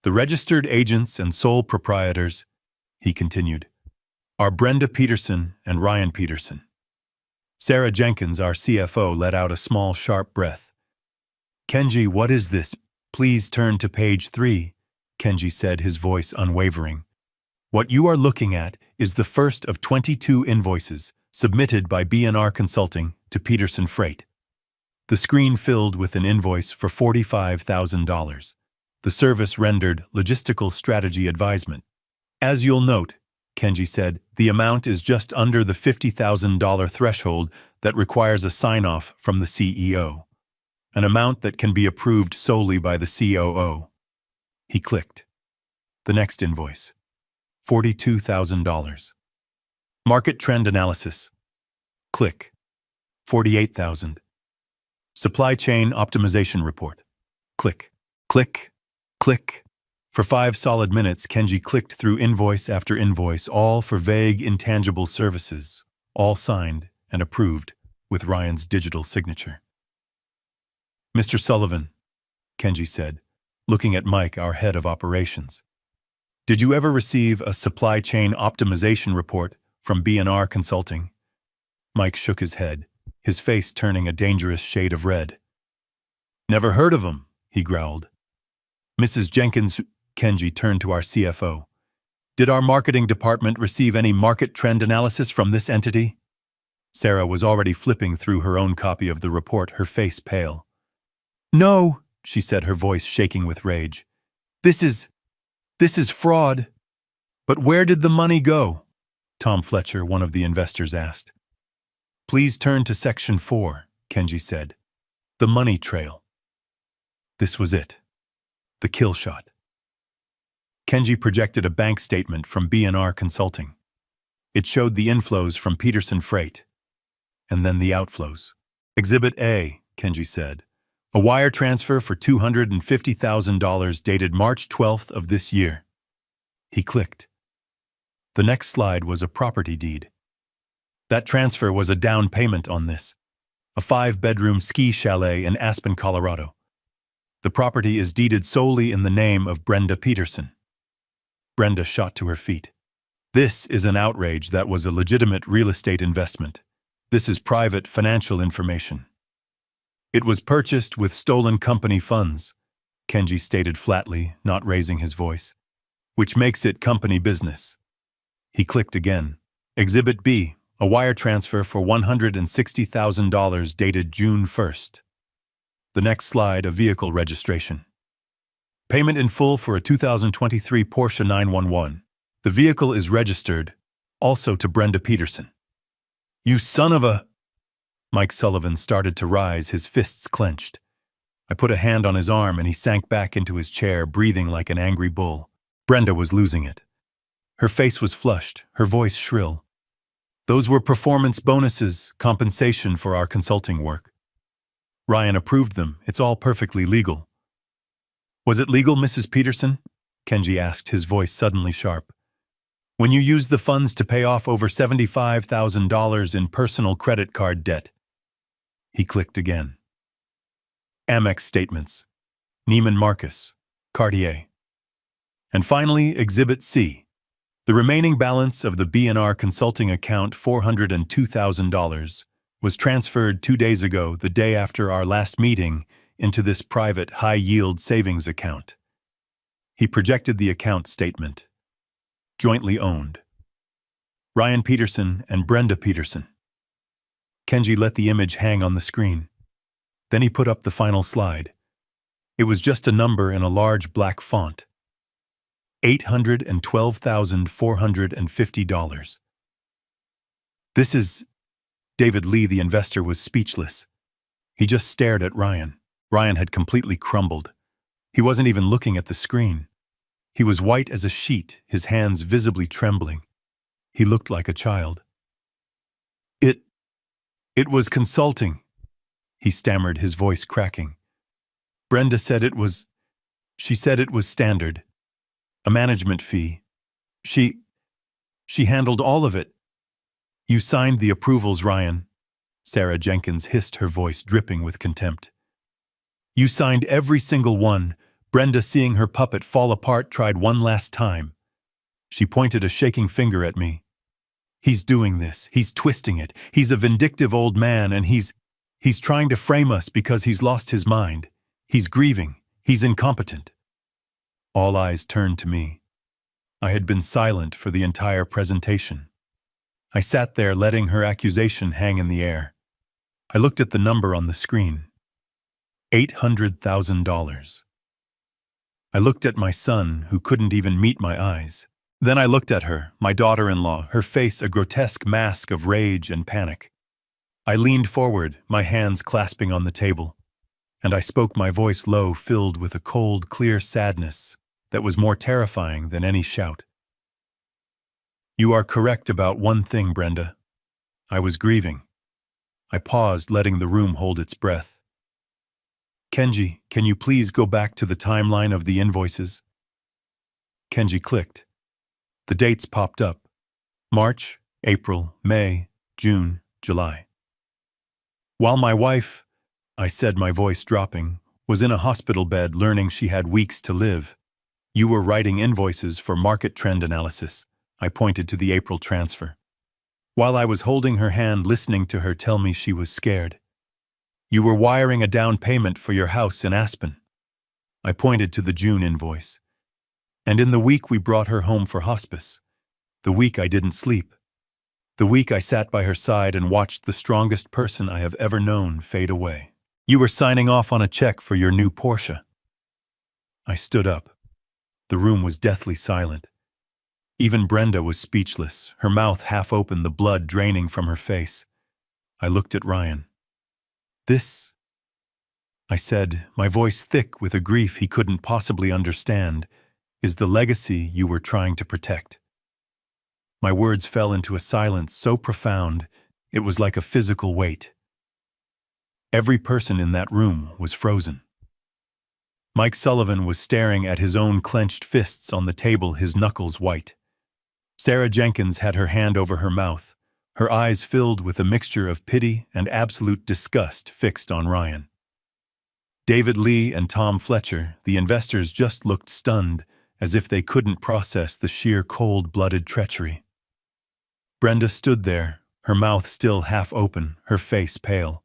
The registered agents and sole proprietors, he continued, are Brenda Peterson and Ryan Peterson. Sarah Jenkins, our CFO, let out a small, sharp breath. Kenji, what is this? Please turn to page 3, Kenji said, his voice unwavering. What you are looking at is the first of 22 invoices submitted by B&R Consulting to Peterson Freight. The screen filled with an invoice for $45,000. The service rendered logistical strategy advisement. As you'll note, Kenji said, the amount is just under the $50,000 threshold that requires a sign-off from the CEO, an amount that can be approved solely by the COO. He clicked. The next invoice. $42,000. Market trend analysis. Click. $48,000. Supply chain optimization report. Click. Click. Click. For 5 solid minutes, Kenji clicked through invoice after invoice, all for vague, intangible services, all signed and approved with Ryan's digital signature. Mr. Sullivan, Kenji said, looking at Mike, our head of operations. Did you ever receive a supply chain optimization report from B&R Consulting? Mike shook his head, his face turning a dangerous shade of red. Never heard of them, he growled. Mrs. Jenkins, Kenji turned to our CFO. Did our marketing department receive any market trend analysis from this entity? Sarah was already flipping through her own copy of the report, her face pale. No, she said, her voice shaking with rage. This is fraud. But where did the money go? Tom Fletcher, one of the investors, asked. Please turn to section 4, Kenji said. The money trail. This was it. The kill shot. Kenji projected a bank statement from B&R Consulting. It showed the inflows from Peterson Freight, and then the outflows. Exhibit A, Kenji said, A wire transfer for $250,000 dated March 12th of this year. He clicked. The next slide was a property deed. That transfer was a down payment on this. A 5-bedroom ski chalet in Aspen, Colorado. The property is deeded solely in the name of Brenda Peterson. Brenda shot to her feet. This is an outrage that was a legitimate real estate investment. This is private financial information. It was purchased with stolen company funds, Kenji stated flatly, not raising his voice, which makes it company business. He clicked again. Exhibit B, a wire transfer for $160,000 dated June 1st. The next slide, a vehicle registration. Payment in full for a 2023 Porsche 911. The vehicle is registered, also to Brenda Peterson. You son of a... Mike Sullivan started to rise, his fists clenched. I put a hand on his arm and he sank back into his chair, breathing like an angry bull. Brenda was losing it. Her face was flushed, her voice shrill. Those were performance bonuses, compensation for our consulting work. Ryan approved them. It's all perfectly legal. Was it legal, Mrs. Peterson? Kenji asked, his voice suddenly sharp. When you used the funds to pay off over $75,000 in personal credit card debt. He clicked again. Amex statements. Neiman Marcus. Cartier. And finally, Exhibit C. The remaining balance of the B&R consulting account, $402,000, was transferred 2 days ago, the day after our last meeting, into this private high-yield savings account. He projected the account statement. Jointly owned. Ryan Peterson and Brenda Peterson. Kenji let the image hang on the screen. Then he put up the final slide. It was just a number in a large black font. $812,450. This is... David Lee, the investor, was speechless. He just stared at Ryan. Ryan had completely crumbled. He wasn't even looking at the screen. He was white as a sheet, his hands visibly trembling. He looked like a child. It was consulting, he stammered, his voice cracking. Brenda said it was... She said it was standard. A management fee. She handled all of it. You signed the approvals, Ryan. Sarah Jenkins hissed, her voice dripping with contempt. You signed every single one. Brenda, seeing her puppet fall apart, tried one last time. She pointed a shaking finger at me. He's doing this. He's twisting it. He's a vindictive old man, and he's trying to frame us because he's lost his mind. He's grieving. He's incompetent. All eyes turned to me. I had been silent for the entire presentation. I sat there letting her accusation hang in the air. I looked at the number on the screen. $800,000. I looked at my son, who couldn't even meet my eyes. Then I looked at her, my daughter-in-law, her face a grotesque mask of rage and panic. I leaned forward, my hands clasping on the table, and I spoke, my voice low, filled with a cold, clear sadness that was more terrifying than any shout. You are correct about one thing, Brenda. I was grieving. I paused, letting the room hold its breath. Kenji, can you please go back to the timeline of the invoices? Kenji clicked. The dates popped up. March, April, May, June, July. While my wife, I said, my voice dropping, was in a hospital bed learning she had weeks to live, you were writing invoices for market trend analysis. I pointed to the April transfer. While I was holding her hand, listening to her tell me she was scared. You were wiring a down payment for your house in Aspen. I pointed to the June invoice. And in the week we brought her home for hospice. The week I didn't sleep. The week I sat by her side and watched the strongest person I have ever known fade away. You were signing off on a check for your new Porsche. I stood up. The room was deathly silent. Even Brenda was speechless, her mouth half open, the blood draining from her face. I looked at Ryan. This, I said, my voice thick with a grief he couldn't possibly understand, is the legacy you were trying to protect. My words fell into a silence so profound, it was like a physical weight. Every person in that room was frozen. Mike Sullivan was staring at his own clenched fists on the table, his knuckles white. Sarah Jenkins had her hand over her mouth, her eyes filled with a mixture of pity and absolute disgust fixed on Ryan. David Lee and Tom Fletcher, the investors, just looked stunned, as if they couldn't process the sheer cold-blooded treachery. Brenda stood there, her mouth still half open, her face pale.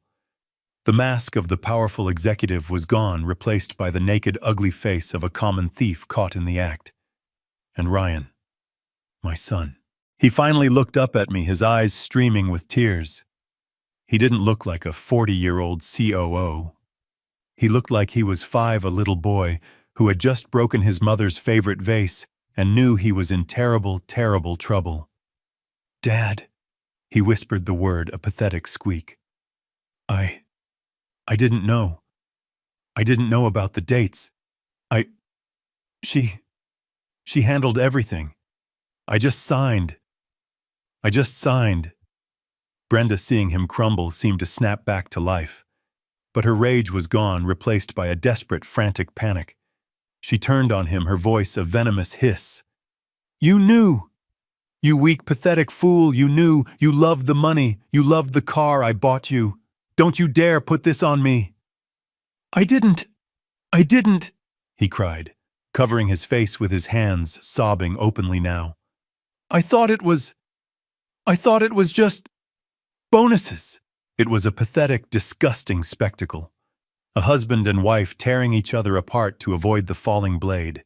The mask of the powerful executive was gone, replaced by the naked, ugly face of a common thief caught in the act. And Ryan, my son. He finally looked up at me, his eyes streaming with tears. He didn't look like a 40-year-old COO. He looked like he was 5, a little boy who had just broken his mother's favorite vase and knew he was in terrible, terrible trouble. "Dad," he whispered the word, a pathetic squeak. I didn't know. I didn't know about the dates. She handled everything. I just signed. Brenda, seeing him crumble, seemed to snap back to life. But her rage was gone, replaced by a desperate, frantic panic. She turned on him, her voice a venomous hiss. "You knew! You weak, pathetic fool, you knew! You loved the money, you loved the car I bought you! Don't you dare put this on me!" I didn't, he cried, covering his face with his hands, sobbing openly now. I thought it was just bonuses." It was a pathetic, disgusting spectacle. A husband and wife tearing each other apart to avoid the falling blade.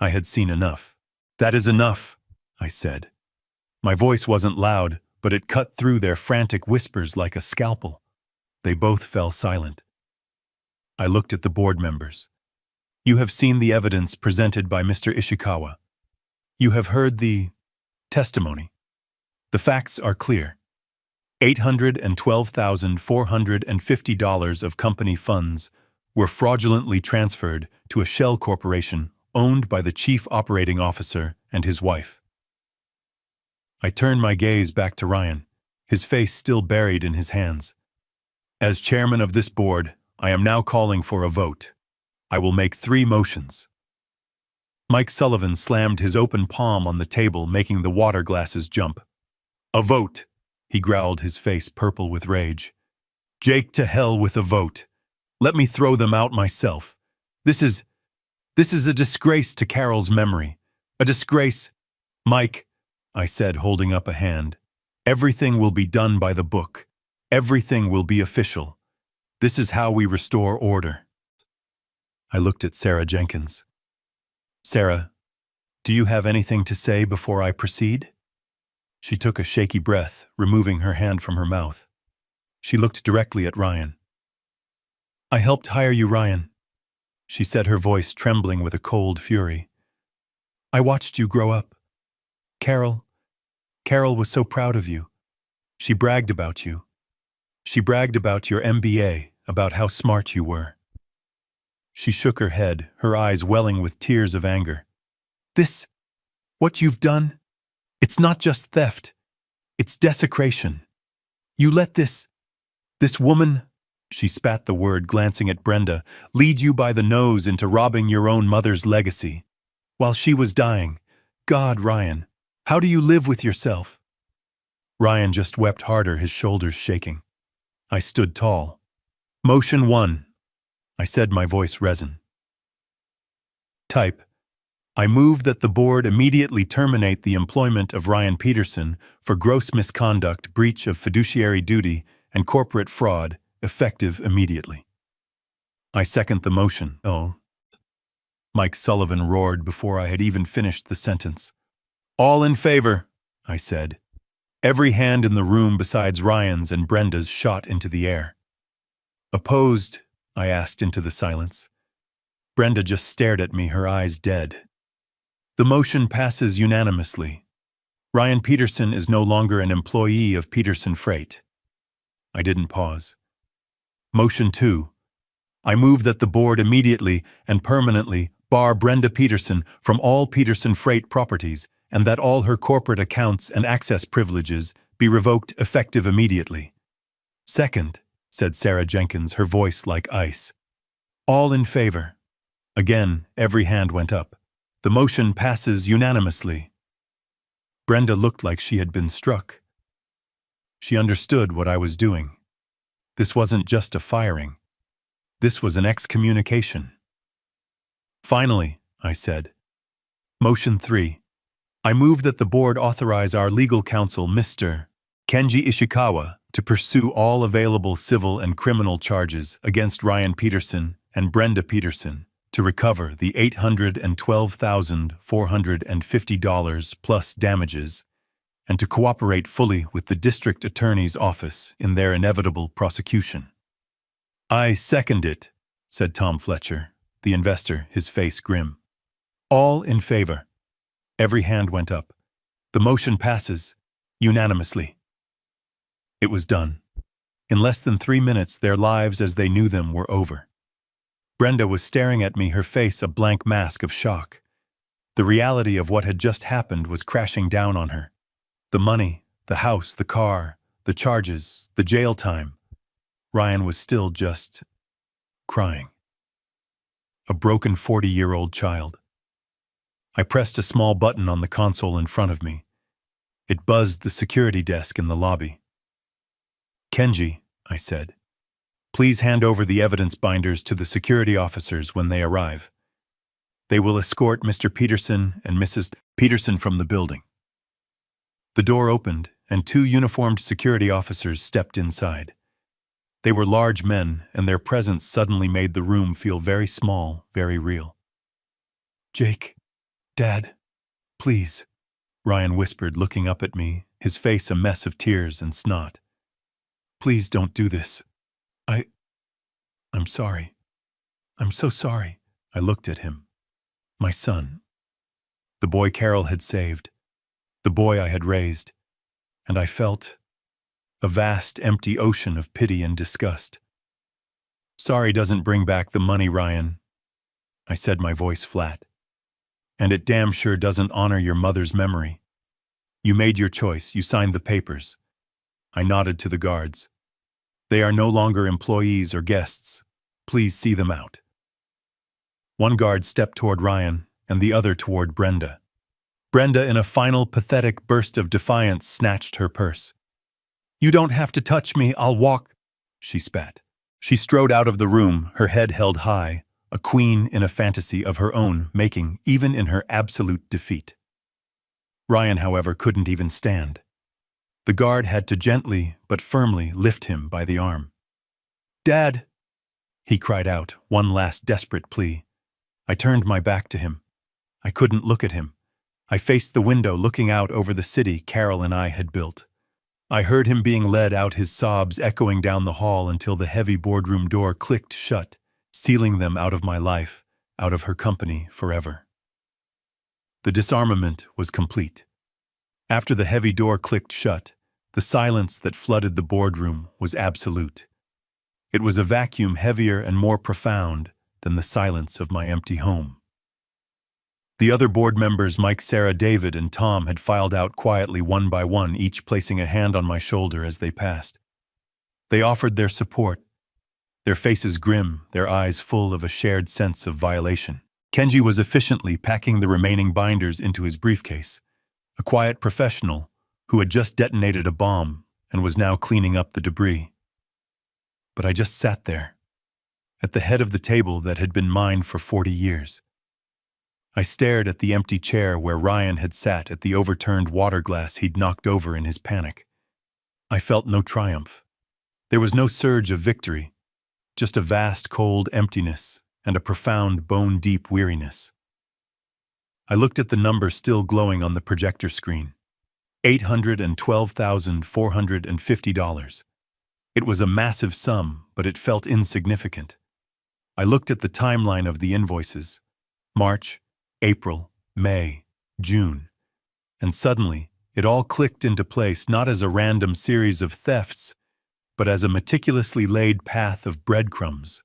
I had seen enough. "That is enough," I said. My voice wasn't loud, but it cut through their frantic whispers like a scalpel. They both fell silent. I looked at the board members. "You have seen the evidence presented by Mr. Ishikawa. You have heard the testimony. The facts are clear. $812,450 of company funds were fraudulently transferred to a shell corporation owned by the chief operating officer and his wife." I turned my gaze back to Ryan, his face still buried in his hands. "As chairman of this board, I am now calling for a vote. I will make 3 motions." Mike Sullivan slammed his open palm on the table, making the water glasses jump. "A vote," he growled, his face purple with rage. "Jake, to hell with a vote. Let me throw them out myself. This is a disgrace to Carol's memory. A disgrace." "Mike," I said, holding up a hand, "everything will be done by the book. Everything will be official. This is how we restore order." I looked at Sarah Jenkins. "Sarah, do you have anything to say before I proceed?" She took a shaky breath, removing her hand from her mouth. She looked directly at Ryan. "I helped hire you, Ryan," she said, her voice trembling with a cold fury. "I watched you grow up. Carol was so proud of you. She bragged about you. She bragged about your MBA, about how smart you were." She shook her head, her eyes welling with tears of anger. What you've done, it's not just theft, it's desecration. You let this woman," she spat the word, glancing at Brenda, "lead you by the nose into robbing your own mother's legacy. While she was dying. God, Ryan, how do you live with yourself?" Ryan just wept harder, his shoulders shaking. I stood tall. "Motion 1, I said, my voice resin. "Type. I move that the board immediately terminate the employment of Ryan Peterson for gross misconduct, breach of fiduciary duty, and corporate fraud, effective immediately." "I second the motion." "Oh," Mike Sullivan roared before I had even finished the sentence. "All in favor," I said. Every hand in the room besides Ryan's and Brenda's shot into the air. "Opposed?" I asked into the silence. Brenda just stared at me, her eyes dead. "The motion passes unanimously. Ryan Peterson is no longer an employee of Peterson Freight." I didn't pause. Motion 2. I move that the board immediately and permanently bar Brenda Peterson from all Peterson Freight properties and that all her corporate accounts and access privileges be revoked effective immediately. Second, said Sarah Jenkins, her voice like ice. All in favor. Again, every hand went up. The motion passes unanimously. Brenda looked like she had been struck. She understood what I was doing. This wasn't just a firing. This was an excommunication. Finally, I said. Motion 3. I move that the board authorize our legal counsel, Mr. Kenji Ishikawa, to pursue all available civil and criminal charges against Ryan Peterson and Brenda Peterson to recover the $812,450 plus damages and to cooperate fully with the district attorney's office in their inevitable prosecution. I second it, said Tom Fletcher, the investor, his face grim. All in favor. Every hand went up. The motion passes unanimously. It was done. In less than 3 minutes, their lives as they knew them were over. Brenda was staring at me, her face a blank mask of shock. The reality of what had just happened was crashing down on her. The money, the house, the car, the charges, the jail time. Ryan was still just crying. A broken 40-year-old child. I pressed a small button on the console in front of me. It buzzed the security desk in the lobby. Kenji, I said, please hand over the evidence binders to the security officers when they arrive. They will escort Mr. Peterson and Mrs. Peterson from the building. The door opened, and 2 uniformed security officers stepped inside. They were large men, and their presence suddenly made the room feel very small, very real. Jake, Dad, please, Ryan whispered, looking up at me, his face a mess of tears and snot. Please don't do this. I'm sorry. I'm so sorry. I looked at him. My son. The boy Carol had saved. The boy I had raised. And I felt a vast, empty ocean of pity and disgust. Sorry doesn't bring back the money, Ryan. I said, my voice flat. And it damn sure doesn't honor your mother's memory. You made your choice. You signed the papers. I nodded to the guards. They are no longer employees or guests. Please see them out. One guard stepped toward Ryan and the other toward Brenda. Brenda, in a final pathetic burst of defiance, snatched her purse. You don't have to touch me, I'll walk, she spat. She strode out of the room, her head held high, a queen in a fantasy of her own making, even in her absolute defeat. Ryan, however, couldn't even stand. The guard had to gently but firmly lift him by the arm. Dad, he cried out, one last desperate plea. I turned my back to him. I couldn't look at him. I faced the window looking out over the city Carol and I had built. I heard him being led out, his sobs echoing down the hall until the heavy boardroom door clicked shut, sealing them out of my life, out of her company forever. The disarmament was complete. After the heavy door clicked shut, the silence that flooded the boardroom was absolute. It was a vacuum heavier and more profound than the silence of my empty home. The other board members, Mike, Sarah, David, and Tom, had filed out quietly one by one, each placing a hand on my shoulder as they passed. They offered their support, their faces grim, their eyes full of a shared sense of violation. Kenji was efficiently packing the remaining binders into his briefcase, a quiet professional who had just detonated a bomb and was now cleaning up the debris. But I just sat there, at the head of the table that had been mine for 40 years. I stared at the empty chair where Ryan had sat, at the overturned water glass he'd knocked over in his panic. I felt no triumph. There was no surge of victory, just a vast, cold emptiness and a profound, bone-deep weariness. I looked at the number still glowing on the projector screen. $812,450. It was a massive sum, but it felt insignificant. I looked at the timeline of the invoices. March, April, May, June. And suddenly, it all clicked into place, not as a random series of thefts, but as a meticulously laid path of breadcrumbs.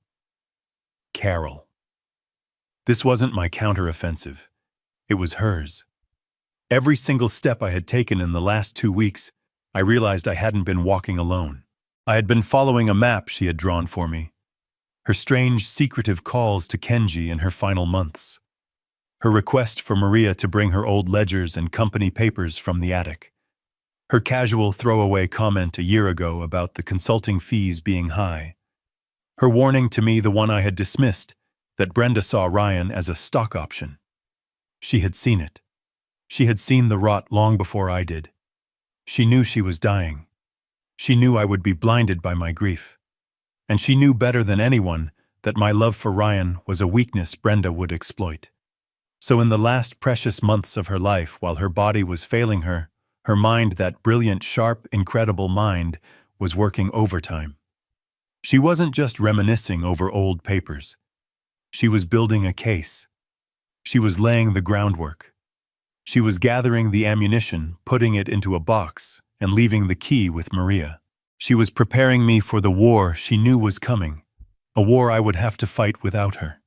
Carol. This wasn't my counteroffensive. It was hers. Every single step I had taken in the last 2 weeks, I realized I hadn't been walking alone. I had been following a map she had drawn for me, her strange, secretive calls to Kenji in her final months, her request for Maria to bring her old ledgers and company papers from the attic, her casual throwaway comment a year ago about the consulting fees being high, her warning to me, the one I had dismissed, that Brenda saw Ryan as a stock option. She had seen it. She had seen the rot long before I did. She knew she was dying. She knew I would be blinded by my grief. And she knew better than anyone that my love for Ryan was a weakness Brenda would exploit. So in the last precious months of her life, while her body was failing her, her mind, that brilliant, sharp, incredible mind, was working overtime. She wasn't just reminiscing over old papers. She was building a case. She was laying the groundwork. She was gathering the ammunition, putting it into a box, and leaving the key with Maria. She was preparing me for the war she knew was coming, a war I would have to fight without her.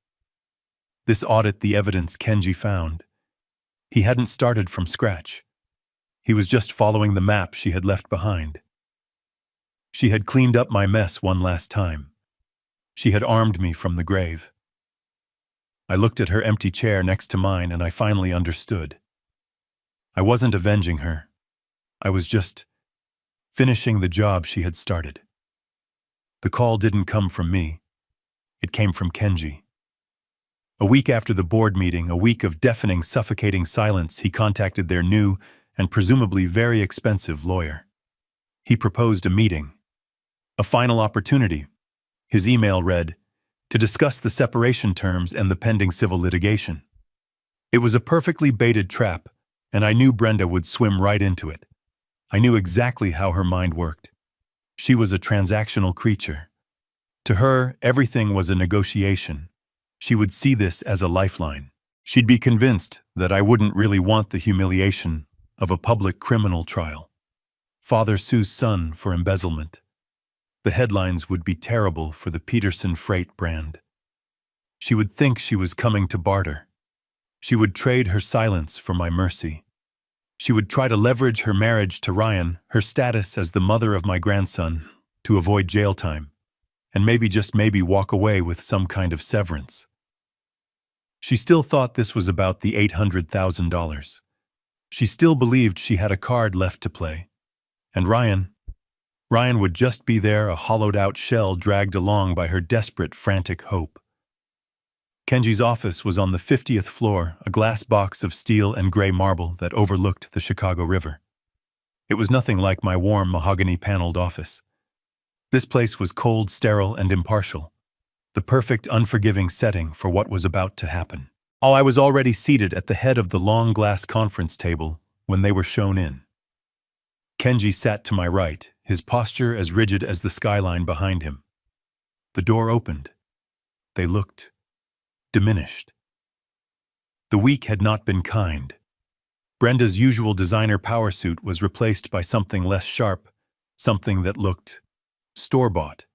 This audit the evidence Kenji found. He hadn't started from scratch. He was just following the map she had left behind. She had cleaned up my mess one last time. She had armed me from the grave. I looked at her empty chair next to mine and I finally understood. I wasn't avenging her. I was just finishing the job she had started. The call didn't come from me. It came from Kenji. A week after the board meeting, a week of deafening, suffocating silence, he contacted their new and presumably very expensive lawyer. He proposed a meeting. A final opportunity. His email read, to discuss the separation terms and the pending civil litigation. It was a perfectly baited trap, and I knew Brenda would swim right into it. I knew exactly how her mind worked. She was a transactional creature. To her, everything was a negotiation. She would see this as a lifeline. She'd be convinced that I wouldn't really want the humiliation of a public criminal trial. Father sues son for embezzlement. The headlines would be terrible for the Peterson Freight brand. She would think she was coming to barter. She would trade her silence for my mercy. She would try to leverage her marriage to Ryan, her status as the mother of my grandson, to avoid jail time, and maybe, just maybe, walk away with some kind of severance. She still thought this was about the $800,000. She still believed she had a card left to play. And Ryan would just be there, a hollowed-out shell dragged along by her desperate, frantic hope. Kenji's office was on the 50th floor, a glass box of steel and gray marble that overlooked the Chicago River. It was nothing like my warm, mahogany-paneled office. This place was cold, sterile, and impartial, the perfect, unforgiving setting for what was about to happen. I was already seated at the head of the long glass conference table when they were shown in. Kenji sat to my right, his posture as rigid as the skyline behind him. The door opened. They looked diminished. The week had not been kind. Brenda's usual designer power suit was replaced by something less sharp, something that looked store-bought.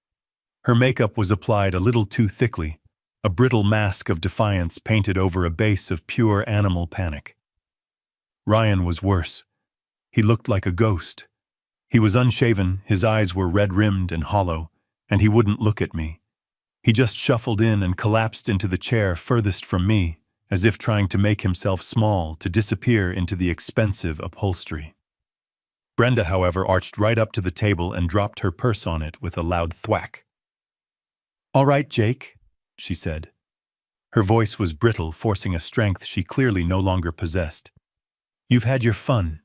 Her makeup was applied a little too thickly, a brittle mask of defiance painted over a base of pure animal panic. Ryan was worse. He looked like a ghost. He was unshaven, his eyes were red-rimmed and hollow, and he wouldn't look at me. He just shuffled in and collapsed into the chair furthest from me, as if trying to make himself small to disappear into the expensive upholstery. Brenda, however, arched right up to the table and dropped her purse on it with a loud thwack. "All right, Jake," she said. Her voice was brittle, forcing a strength she clearly no longer possessed. "You've had your fun.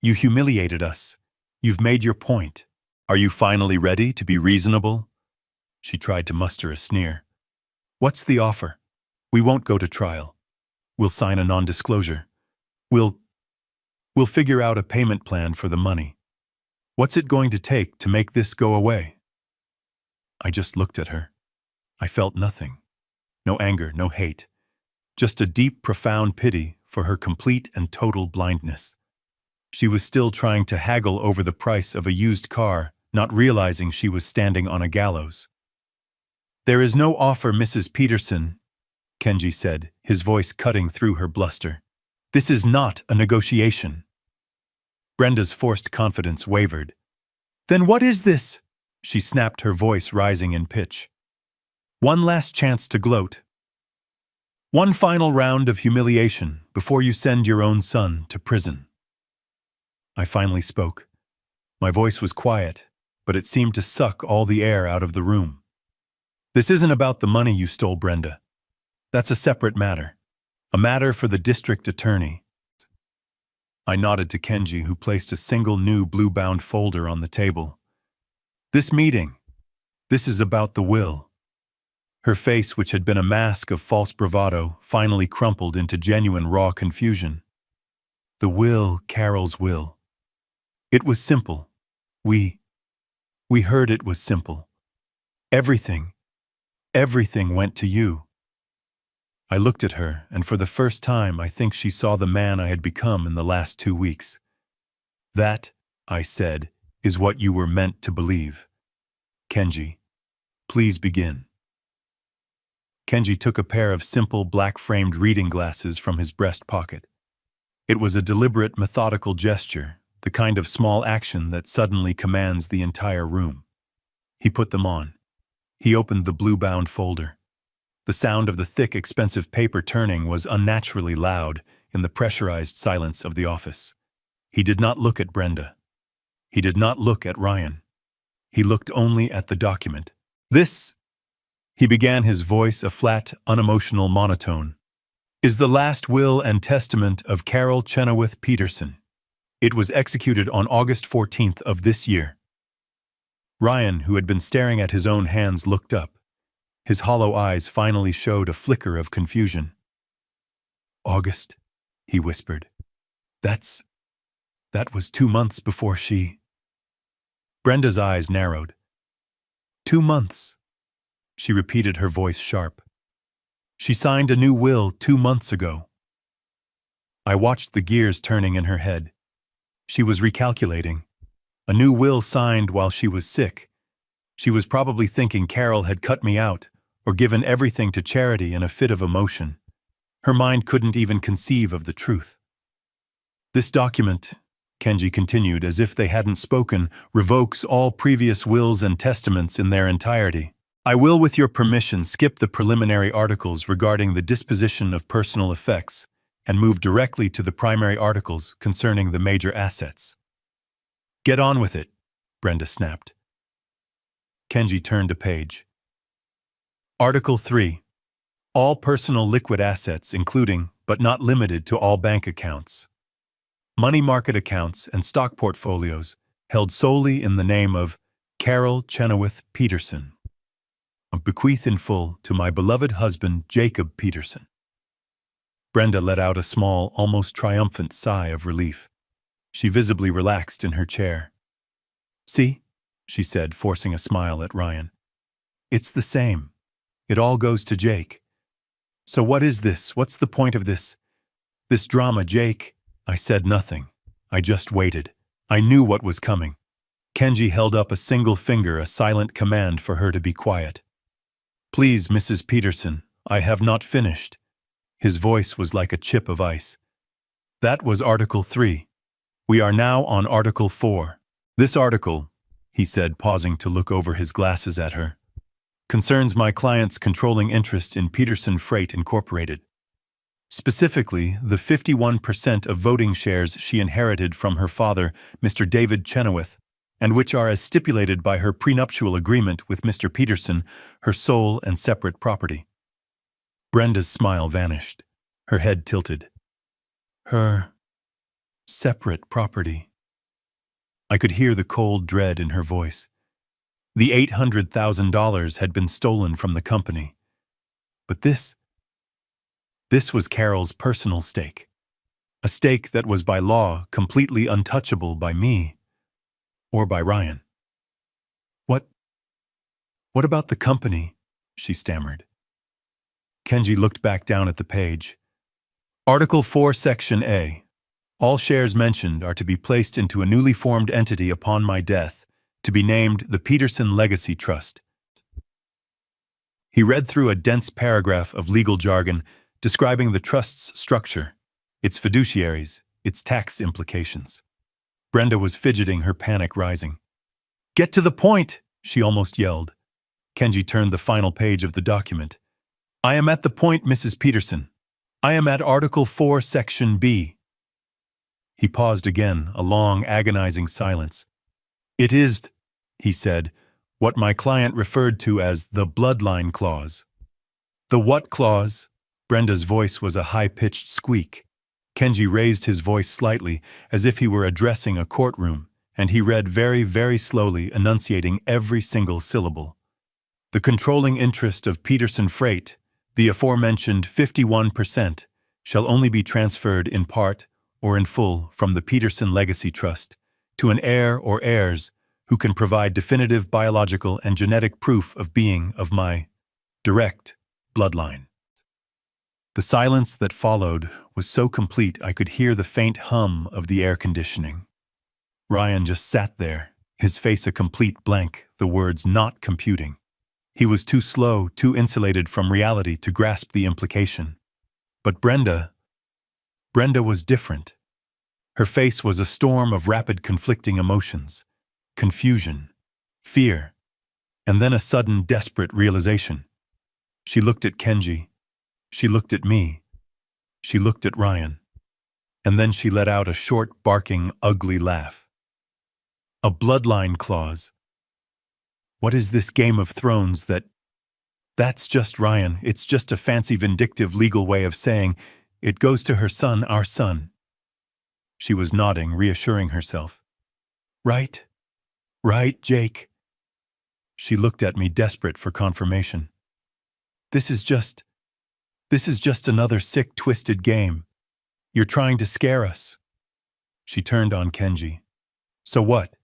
You humiliated us. You've made your point. Are you finally ready to be reasonable?" She tried to muster a sneer. "What's the offer? We won't go to trial. We'll sign a non-disclosure. We'll figure out a payment plan for the money. What's it going to take to make this go away?" I just looked at her. I felt nothing. No anger, no hate. Just a deep, profound pity for her complete and total blindness. She was still trying to haggle over the price of a used car, not realizing she was standing on a gallows. "There is no offer, Mrs. Peterson," Kenji said, his voice cutting through her bluster. "This is not a negotiation." Brenda's forced confidence wavered. "Then what is this?" She snapped, her voice rising in pitch. One last chance to gloat. One final round of humiliation before you send your own son to prison. I finally spoke. My voice was quiet, but it seemed to suck all the air out of the room. This isn't about the money you stole, Brenda. That's a separate matter. A matter for the district attorney. I nodded to Kenji, who placed a single new blue-bound folder on the table. This is about the will. Her face, which had been a mask of false bravado, finally crumpled into genuine raw confusion. The will, Carol's will. It was simple. We heard it was simple. Everything went to you. I looked at her, and for the first time I think she saw the man I had become in the last 2 weeks. That, I said, is what you were meant to believe. Kenji, please begin. Kenji took a pair of simple black-framed reading glasses from his breast pocket. It was a deliberate, methodical gesture, the kind of small action that suddenly commands the entire room. He put them on. He opened the blue-bound folder. The sound of the thick, expensive paper turning was unnaturally loud in the pressurized silence of the office. He did not look at Brenda. He did not look at Ryan. He looked only at the document. This, he began, his voice a flat, unemotional monotone, is the last will and testament of Carol Chenoweth Peterson. It was executed on August 14th of this year. Ryan, who had been staring at his own hands, looked up. His hollow eyes finally showed a flicker of confusion. August, he whispered. That was 2 months before she... Brenda's eyes narrowed. 2 months, she repeated, her voice sharp. She signed a new will 2 months ago. I watched the gears turning in her head. She was recalculating. A new will signed while she was sick. She was probably thinking Carol had cut me out or given everything to charity in a fit of emotion. Her mind couldn't even conceive of the truth. This document, Kenji continued as if they hadn't spoken, revokes all previous wills and testaments in their entirety. I will, with your permission, skip the preliminary articles regarding the disposition of personal effects and move directly to the primary articles concerning the major assets. Get on with it, Brenda snapped. Kenji turned a page. Article 3. All personal liquid assets, including, but not limited to, all bank accounts, money market accounts, and stock portfolios held solely in the name of Carol Chenoweth Peterson. Bequeath in full to my beloved husband, Jacob Peterson. Brenda let out a small, almost triumphant sigh of relief. She visibly relaxed in her chair. See, she said, forcing a smile at Ryan. It's the same. It all goes to Jake. So what is this? What's the point of this drama, Jake? I said nothing. I just waited. I knew what was coming. Kenji held up a single finger, a silent command for her to be quiet. Please, Mrs. Peterson, I have not finished. His voice was like a chip of ice. That was Article 3. We are now on Article 4. This article, he said, pausing to look over his glasses at her, concerns my client's controlling interest in Peterson Freight Incorporated. Specifically, the 51% of voting shares she inherited from her father, Mr. David Chenoweth, and which are, as stipulated by her prenuptial agreement with Mr. Peterson, her sole and separate property. Brenda's smile vanished. Her head tilted. Her separate property. I could hear the cold dread in her voice. The $800,000 had been stolen from the company. But this was Carol's personal stake. A stake that was by law completely untouchable by me or by Ryan. What about the company? She stammered. Kenji looked back down at the page. Article 4, Section A. All shares mentioned are to be placed into a newly formed entity upon my death, to be named the Peterson Legacy Trust. He read through a dense paragraph of legal jargon describing the trust's structure, its fiduciaries, its tax implications. Brenda was fidgeting, her panic rising. Get to the point, she almost yelled. Kenji turned the final page of the document. I am at the point, Mrs. Peterson. I am at Article 4, Section B. He paused again, a long, agonizing silence. It is, he said, what my client referred to as the bloodline clause. The what clause? Brenda's voice was a high-pitched squeak. Kenji raised his voice slightly, as if he were addressing a courtroom, and he read very, very slowly, enunciating every single syllable. The controlling interest of Peterson Freight, the aforementioned 51%, shall only be transferred in part or in full from the Peterson Legacy Trust to an heir or heirs who can provide definitive biological and genetic proof of being of my direct bloodline. The silence that followed was so complete I could hear the faint hum of the air conditioning. Ryan just sat there, his face a complete blank, the words not computing. He was too slow, too insulated from reality to grasp the implication. But Brenda was different. Her face was a storm of rapid conflicting emotions, confusion, fear, and then a sudden desperate realization. She looked at Kenji. She looked at me. She looked at Ryan. And then she let out a short, barking, ugly laugh. A bloodline clause. What is this Game of Thrones That's just Ryan. It's just a fancy, vindictive legal way of saying it goes to her son, our son. She was nodding, reassuring herself. Right, Jake. She looked at me, desperate for confirmation. This is just another sick, twisted game. You're trying to scare us. She turned on Kenji. So what?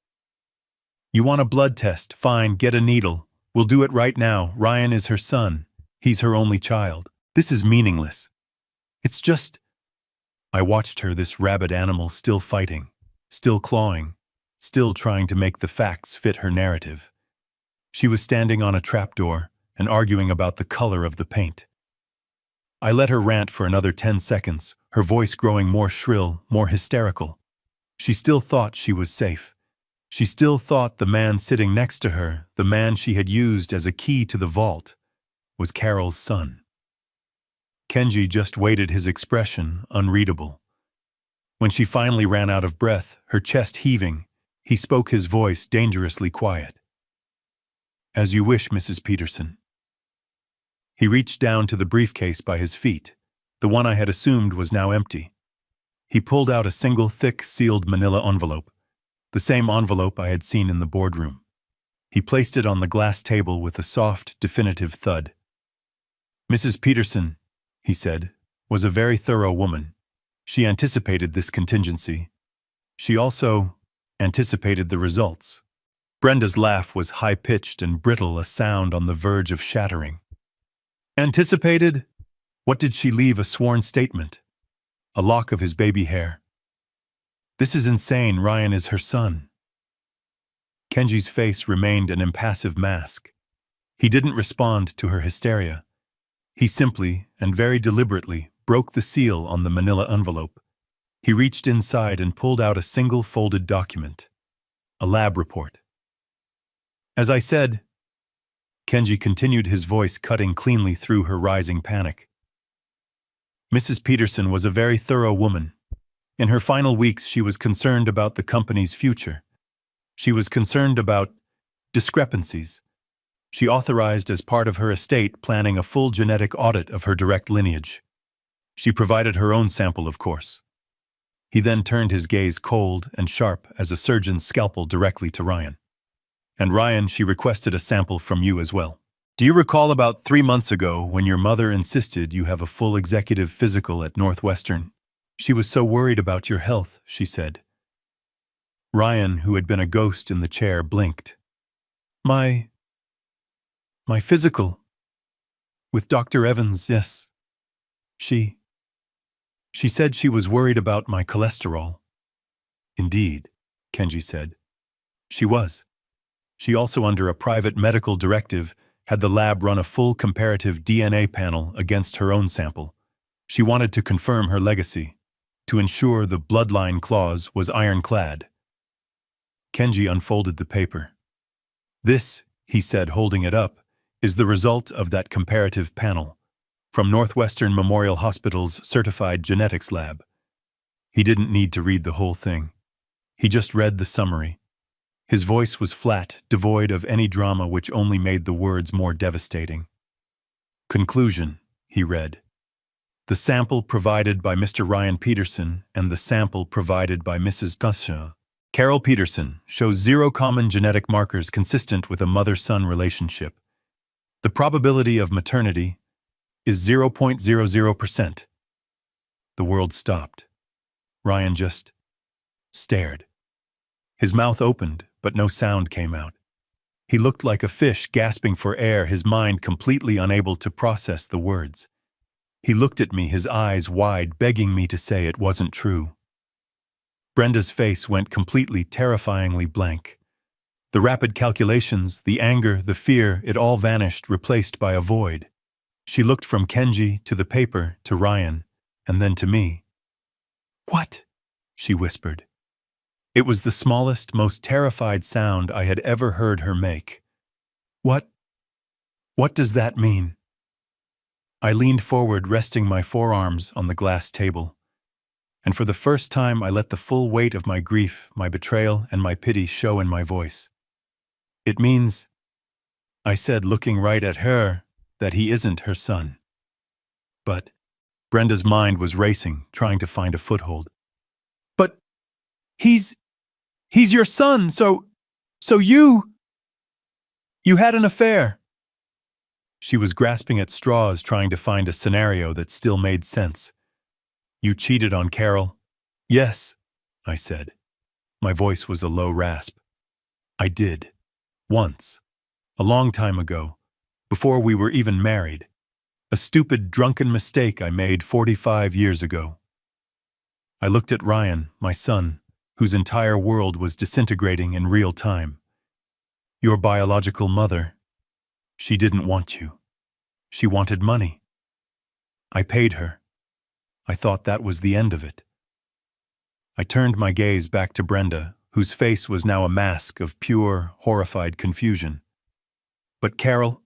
You want a blood test? Fine, get a needle. We'll do it right now. Ryan is her son. He's her only child. This is meaningless. It's just... I watched her, this rabid animal, still fighting, still clawing, still trying to make the facts fit her narrative. She was standing on a trapdoor and arguing about the color of the paint. I let her rant for another 10 seconds, her voice growing more shrill, more hysterical. She still thought she was safe. She still thought the man sitting next to her, the man she had used as a key to the vault, was Carol's son. Kenji just waited, his expression unreadable. When she finally ran out of breath, her chest heaving, he spoke, his voice dangerously quiet. As you wish, Mrs. Peterson. He reached down to the briefcase by his feet. The one I had assumed was now empty. He pulled out a single thick, sealed manila envelope, the same envelope I had seen in the boardroom. He placed it on the glass table with a soft, definitive thud. Mrs. Peterson, he said, was a very thorough woman. She anticipated this contingency. She also anticipated the results. Brenda's laugh was high-pitched and brittle, a sound on the verge of shattering. Anticipated? What did she leave? A sworn statement? A lock of his baby hair? This is insane. Ryan is her son. Kenji's face remained an impassive mask. He didn't respond to her hysteria. He simply, and very deliberately, broke the seal on the manila envelope. He reached inside and pulled out a single folded document. A lab report. As I said, Kenji continued, his voice cutting cleanly through her rising panic. Mrs. Peterson was a very thorough woman. In her final weeks, she was concerned about the company's future. She was concerned about discrepancies. She authorized, as part of her estate, planning a full genetic audit of her direct lineage. She provided her own sample, of course. He then turned his gaze cold and sharp as a surgeon's scalpel directly to Ryan. And Ryan, she requested a sample from you as well. Do you recall about 3 months ago when your mother insisted you have a full executive physical at Northwestern? She was so worried about your health, she said. Ryan, who had been a ghost in the chair, blinked. My physical. With Dr. Evans, yes. She said she was worried about my cholesterol. Indeed, Kenji said. She was. She also, under a private medical directive, had the lab run a full comparative DNA panel against her own sample. She wanted to confirm her legacy, to ensure the bloodline clause was ironclad. Kenji unfolded the paper. This, he said, holding it up, is the result of that comparative panel from Northwestern Memorial Hospital's certified genetics lab. He didn't need to read the whole thing. He just read the summary. His voice was flat, devoid of any drama, which only made the words more devastating. Conclusion, he read. The sample provided by Mr. Ryan Peterson and the sample provided by Mrs. Tusha, Carol Peterson, shows 0 common genetic markers consistent with a mother-son relationship. The probability of maternity is 0.00%. The world stopped. Ryan just stared. His mouth opened, but no sound came out. He looked like a fish gasping for air, his mind completely unable to process the words. He looked at me, his eyes wide, begging me to say it wasn't true. Brenda's face went completely, terrifyingly blank. The rapid calculations, the anger, the fear, it all vanished, replaced by a void. She looked from Kenji to the paper to Ryan, and then to me. "What?" she whispered. It was the smallest, most terrified sound I had ever heard her make. What does that mean?" I leaned forward, resting my forearms on the glass table. And for the first time I let the full weight of my grief, my betrayal, and my pity show in my voice. "It means," I said, looking right at her, "that he isn't her son." But Brenda's mind was racing, trying to find a foothold. "But he's your son, so you had an affair." She was grasping at straws, trying to find a scenario that still made sense. "You cheated on Carol?" "Yes," I said. My voice was a low rasp. "I did. Once. A long time ago. Before we were even married. A stupid, drunken mistake I made 45 years ago." I looked at Ryan, my son, whose entire world was disintegrating in real time. "Your biological mother, she didn't want you. She wanted money. I paid her. I thought that was the end of it." I turned my gaze back to Brenda, whose face was now a mask of pure, horrified confusion. "But Carol,"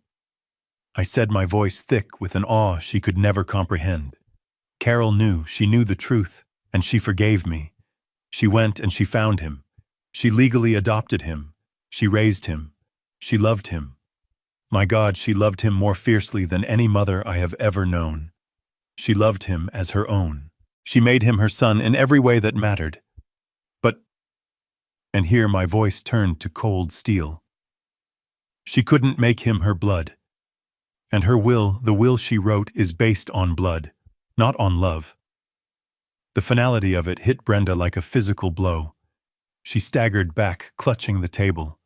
I said, my voice thick with an awe she could never comprehend. "Carol knew, she knew the truth, and she forgave me. She went and she found him. She legally adopted him. She raised him. She loved him. My God, she loved him more fiercely than any mother I have ever known. She loved him as her own. She made him her son in every way that mattered. But," and here my voice turned to cold steel, "she couldn't make him her blood. And her will, the will she wrote, is based on blood, not on love." The finality of it hit Brenda like a physical blow. She staggered back, clutching the table.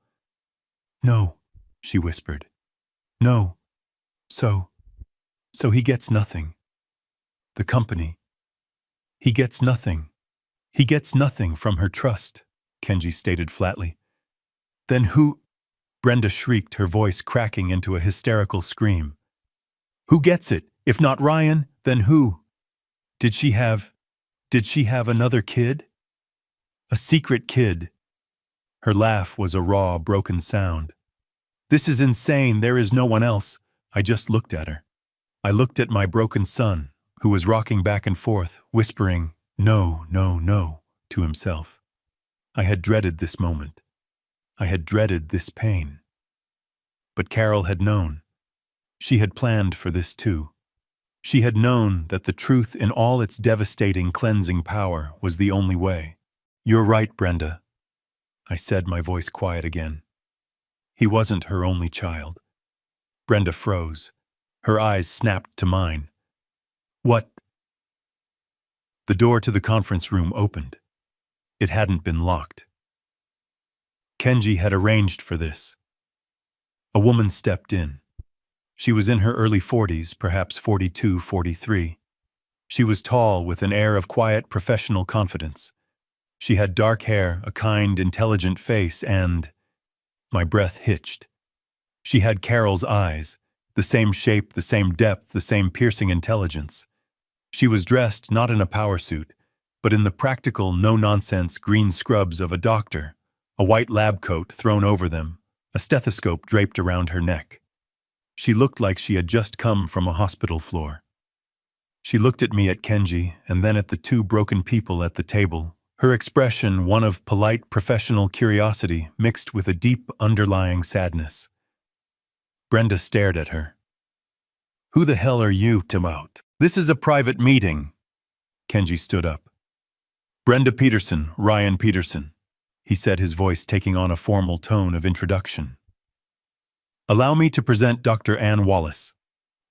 "No," she whispered. "No. So he gets nothing. The company. He gets nothing. He gets nothing from her trust," Kenji stated flatly. "Then who?" Brenda shrieked, her voice cracking into a hysterical scream. "Who gets it? If not Ryan, then who? Did she have another kid? A secret kid?" Her laugh was a raw, broken sound. "This is insane. There is no one else." I just looked at her. I looked at my broken son, who was rocking back and forth, whispering, "No, no, no," to himself. I had dreaded this moment. I had dreaded this pain. But Carol had known. She had planned for this too. She had known that the truth in all its devastating, cleansing power was the only way. "You're right, Brenda," I said, my voice quiet again. "He wasn't her only child." Brenda froze. Her eyes snapped to mine. "What?" The door to the conference room opened. It hadn't been locked. Kenji had arranged for this. A woman stepped in. She was in her early 40s, perhaps 42, 43. She was tall, with an air of quiet, professional confidence. She had dark hair, a kind, intelligent face, and my breath hitched. She had Carol's eyes, the same shape, the same depth, the same piercing intelligence. She was dressed not in a power suit, but in the practical, no-nonsense green scrubs of a doctor, a white lab coat thrown over them, a stethoscope draped around her neck. She looked like she had just come from a hospital floor. She looked at me, at Kenji, and then at the two broken people at the table, her expression one of polite professional curiosity mixed with a deep underlying sadness. Brenda stared at her. "Who the hell are you, Timout? This is a private meeting." Kenji stood up. "Brenda Peterson, Ryan Peterson," he said, his voice taking on a formal tone of introduction. "Allow me to present Dr. Ann Wallace.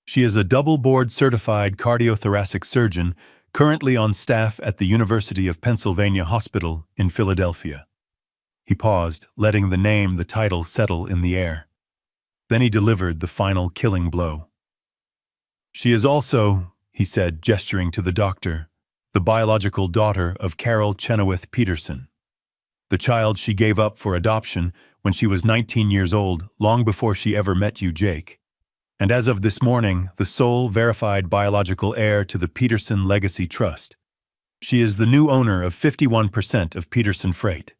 She is a double-board certified cardiothoracic surgeon currently on staff at the University of Pennsylvania Hospital in Philadelphia." He paused, letting the title settle in the air. Then he delivered the final killing blow. "She is also," he said, gesturing to the doctor, "the biological daughter of Carol Chenoweth Peterson. The child she gave up for adoption when she was 19 years old, long before she ever met you, Jake. And as of this morning, the sole verified biological heir to the Peterson Legacy Trust. She is the new owner of 51% of Peterson Freight."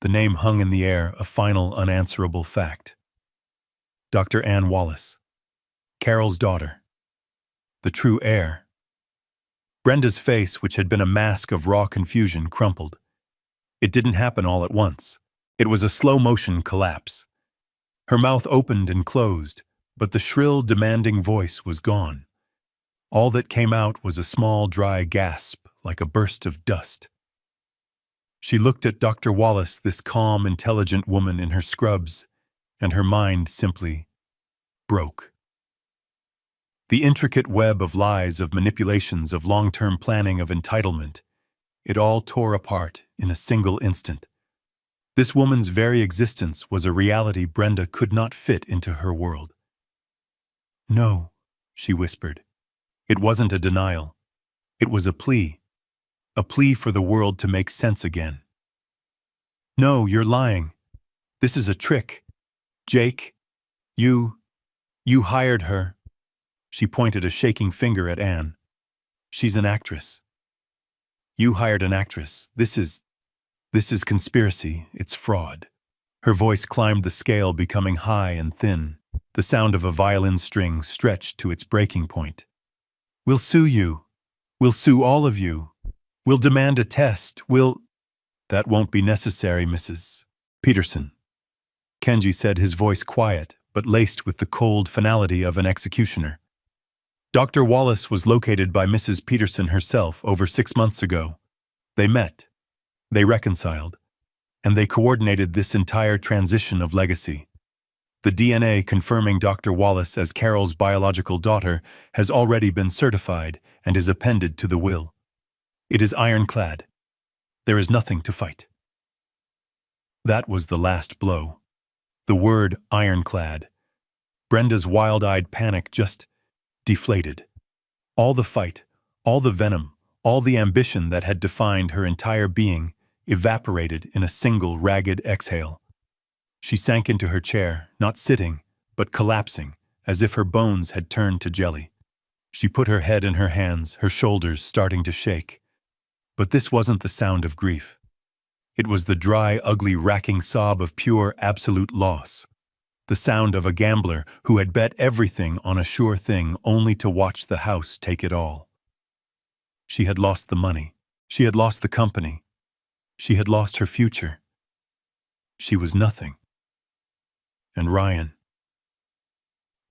The name hung in the air, a final unanswerable fact. Dr. Ann Wallace. Carol's daughter. The true heir. Brenda's face, which had been a mask of raw confusion, crumpled. It didn't happen all at once. It was a slow-motion collapse. Her mouth opened and closed, but the shrill, demanding voice was gone. All that came out was a small, dry gasp, like a burst of dust. She looked at Dr. Wallace, this calm, intelligent woman in her scrubs, and her mind simply broke. The intricate web of lies, of manipulations, of long-term planning, of entitlement, it all tore apart in a single instant. This woman's very existence was a reality Brenda could not fit into her world. "No," she whispered. It wasn't a denial. It was a plea for the world to make sense again. "No, you're lying. This is a trick. Jake, you hired her." She pointed a shaking finger at Anne. "She's an actress. You hired an actress. This is conspiracy. It's fraud." Her voice climbed the scale, becoming high and thin, the sound of a violin string stretched to its breaking point. "We'll sue you. We'll sue all of you. We'll demand a test. That won't be necessary, Mrs. Peterson," Kenji said, his voice quiet, but laced with the cold finality of an executioner. "Dr. Wallace was located by Mrs. Peterson herself over 6 months ago. They met. They reconciled. And they coordinated this entire transition of legacy. The DNA confirming Dr. Wallace as Carol's biological daughter has already been certified and is appended to the will. It is ironclad. There is nothing to fight." That was the last blow. The word ironclad. Brenda's wild-eyed panic just deflated. All the fight, all the venom, all the ambition that had defined her entire being evaporated in a single ragged exhale. She sank into her chair, not sitting, but collapsing, as if her bones had turned to jelly. She put her head in her hands, her shoulders starting to shake. But this wasn't the sound of grief. It was the dry, ugly, racking sob of pure, absolute loss. The sound of a gambler who had bet everything on a sure thing only to watch the house take it all. She had lost the money. She had lost the company. She had lost her future. She was nothing. And Ryan,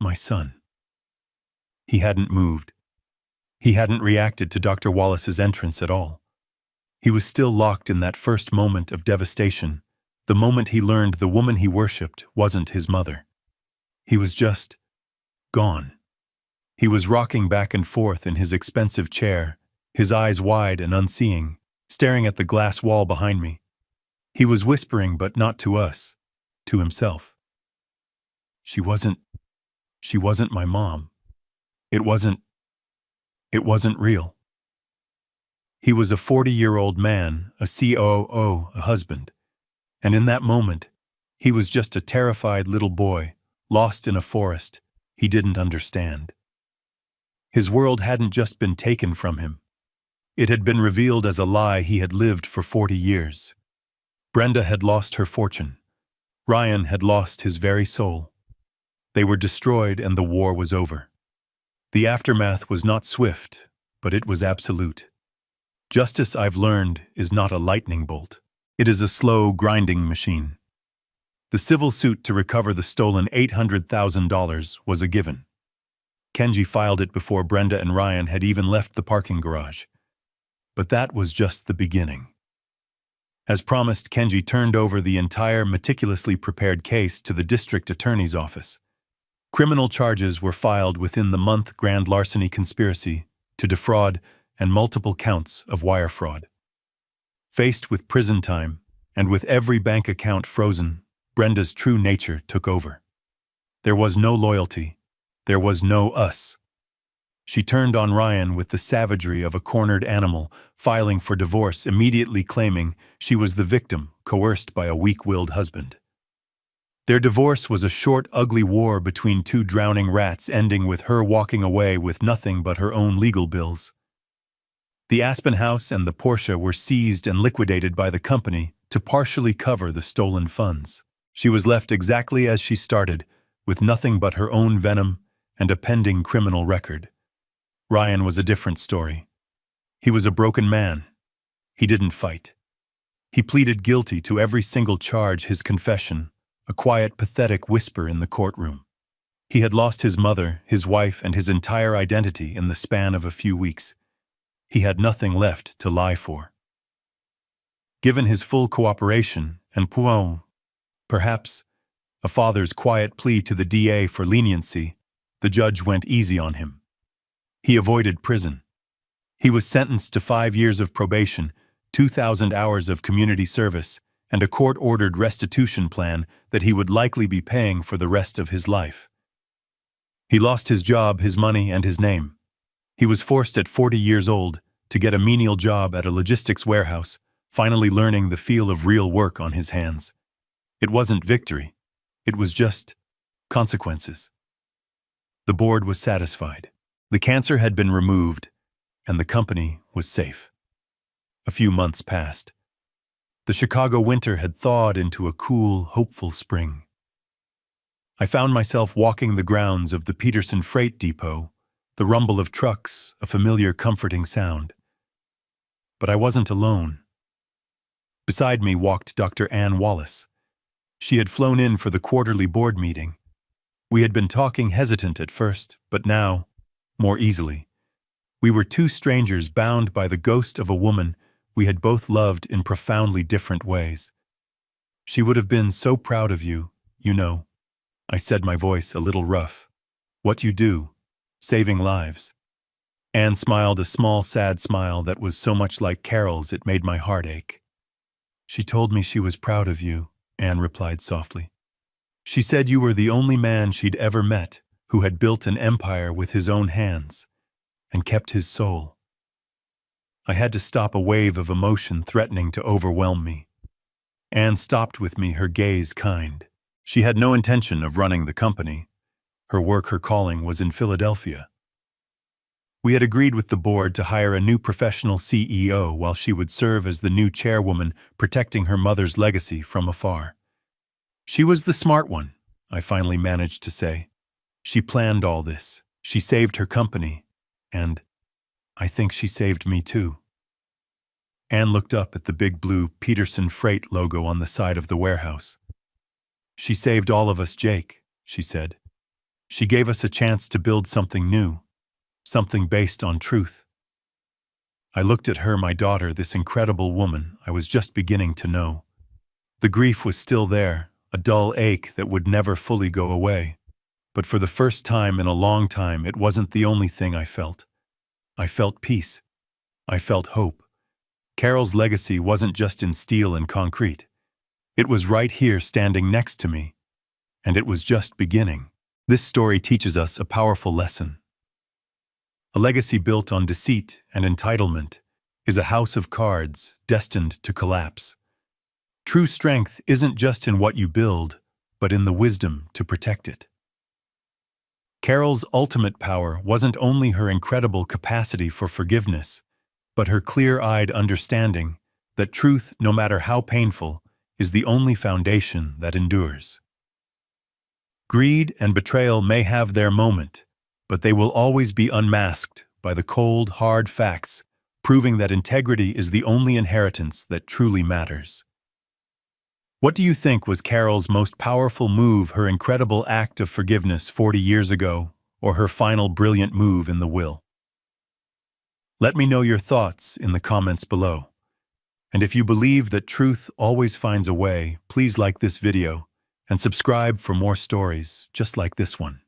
my son. He hadn't moved. He hadn't reacted to Dr. Wallace's entrance at all. He was still locked in that first moment of devastation, the moment he learned the woman he worshipped wasn't his mother. He was just gone. He was rocking back and forth in his expensive chair, his eyes wide and unseeing, staring at the glass wall behind me. He was whispering, but not to us, to himself. She wasn't my mom. It wasn't real. He was a 40-year-old man, a COO, a husband. And in that moment, he was just a terrified little boy, lost in a forest he didn't understand. His world hadn't just been taken from him. It had been revealed as a lie he had lived for 40 years. Brenda had lost her fortune. Ryan had lost his very soul. They were destroyed and the war was over. The aftermath was not swift, but it was absolute. Justice, I've learned, is not a lightning bolt. It is a slow, grinding machine. The civil suit to recover the stolen $800,000 was a given. Kenji filed it before Brenda and Ryan had even left the parking garage. But that was just the beginning. As promised, Kenji turned over the entire meticulously prepared case to the district attorney's office. Criminal charges were filed within the month: grand larceny conspiracy to defraud and multiple counts of wire fraud. Faced with prison time and with every bank account frozen, Brenda's true nature took over. There was no loyalty. There was no us. She turned on Ryan with the savagery of a cornered animal, filing for divorce, immediately claiming she was the victim, coerced by a weak-willed husband. Their divorce was a short, ugly war between two drowning rats, ending with her walking away with nothing but her own legal bills. The Aspen house and the Porsche were seized and liquidated by the company to partially cover the stolen funds. She was left exactly as she started, with nothing but her own venom and a pending criminal record. Ryan was a different story. He was a broken man. He didn't fight. He pleaded guilty to every single charge, his confession, a quiet, pathetic whisper in the courtroom. He had lost his mother, his wife, and his entire identity in the span of a few weeks. He had nothing left to lie for. Given his full cooperation and perhaps a father's quiet plea to the DA for leniency, the judge went easy on him. He avoided prison. He was sentenced to 5 years of probation, 2,000 hours of community service, and a court-ordered restitution plan that he would likely be paying for the rest of his life. He lost his job, his money, and his name. He was forced at 40 years old to get a menial job at a logistics warehouse, finally learning the feel of real work on his hands. It wasn't victory. It was just consequences. The board was satisfied. The cancer had been removed, and the company was safe. A few months passed. The Chicago winter had thawed into a cool, hopeful spring. I found myself walking the grounds of the Peterson Freight Depot, the rumble of trucks, a familiar, comforting sound. But I wasn't alone. Beside me walked Dr. Ann Wallace. She had flown in for the quarterly board meeting. We had been talking, hesitant at first, but now, more easily. We were two strangers bound by the ghost of a woman we had both loved in profoundly different ways. She would have been so proud of you, you know. I said, my voice a little rough. What you do, saving lives. Anne smiled, a small, sad smile that was so much like Carol's it made my heart ache. She told me she was proud of you, Anne replied softly. She said you were the only man she'd ever met who had built an empire with his own hands and kept his soul. I had to stop a wave of emotion threatening to overwhelm me. Anne stopped with me, her gaze kind. She had no intention of running the company. Her work, her calling, was in Philadelphia. We had agreed with the board to hire a new professional CEO while she would serve as the new chairwoman, protecting her mother's legacy from afar. She was the smart one, I finally managed to say. She planned all this. She saved her company. And I think she saved me too. Anne looked up at the big blue Peterson Freight logo on the side of the warehouse. She saved all of us, Jake, she said. She gave us a chance to build something new, something based on truth. I looked at her, my daughter, this incredible woman I was just beginning to know. The grief was still there, a dull ache that would never fully go away. But for the first time in a long time, it wasn't the only thing I felt. I felt peace. I felt hope. Carol's legacy wasn't just in steel and concrete. It was right here standing next to me. And it was just beginning. This story teaches us a powerful lesson. A legacy built on deceit and entitlement is a house of cards destined to collapse. True strength isn't just in what you build, but in the wisdom to protect it. Carol's ultimate power wasn't only her incredible capacity for forgiveness, but her clear-eyed understanding that truth, no matter how painful, is the only foundation that endures. Greed and betrayal may have their moment, but they will always be unmasked by the cold, hard facts, proving that integrity is the only inheritance that truly matters. What do you think was Carol's most powerful move, her incredible act of forgiveness 40 years ago, or her final brilliant move in the will? Let me know your thoughts in the comments below. And if you believe that truth always finds a way, please like this video and subscribe for more stories just like this one.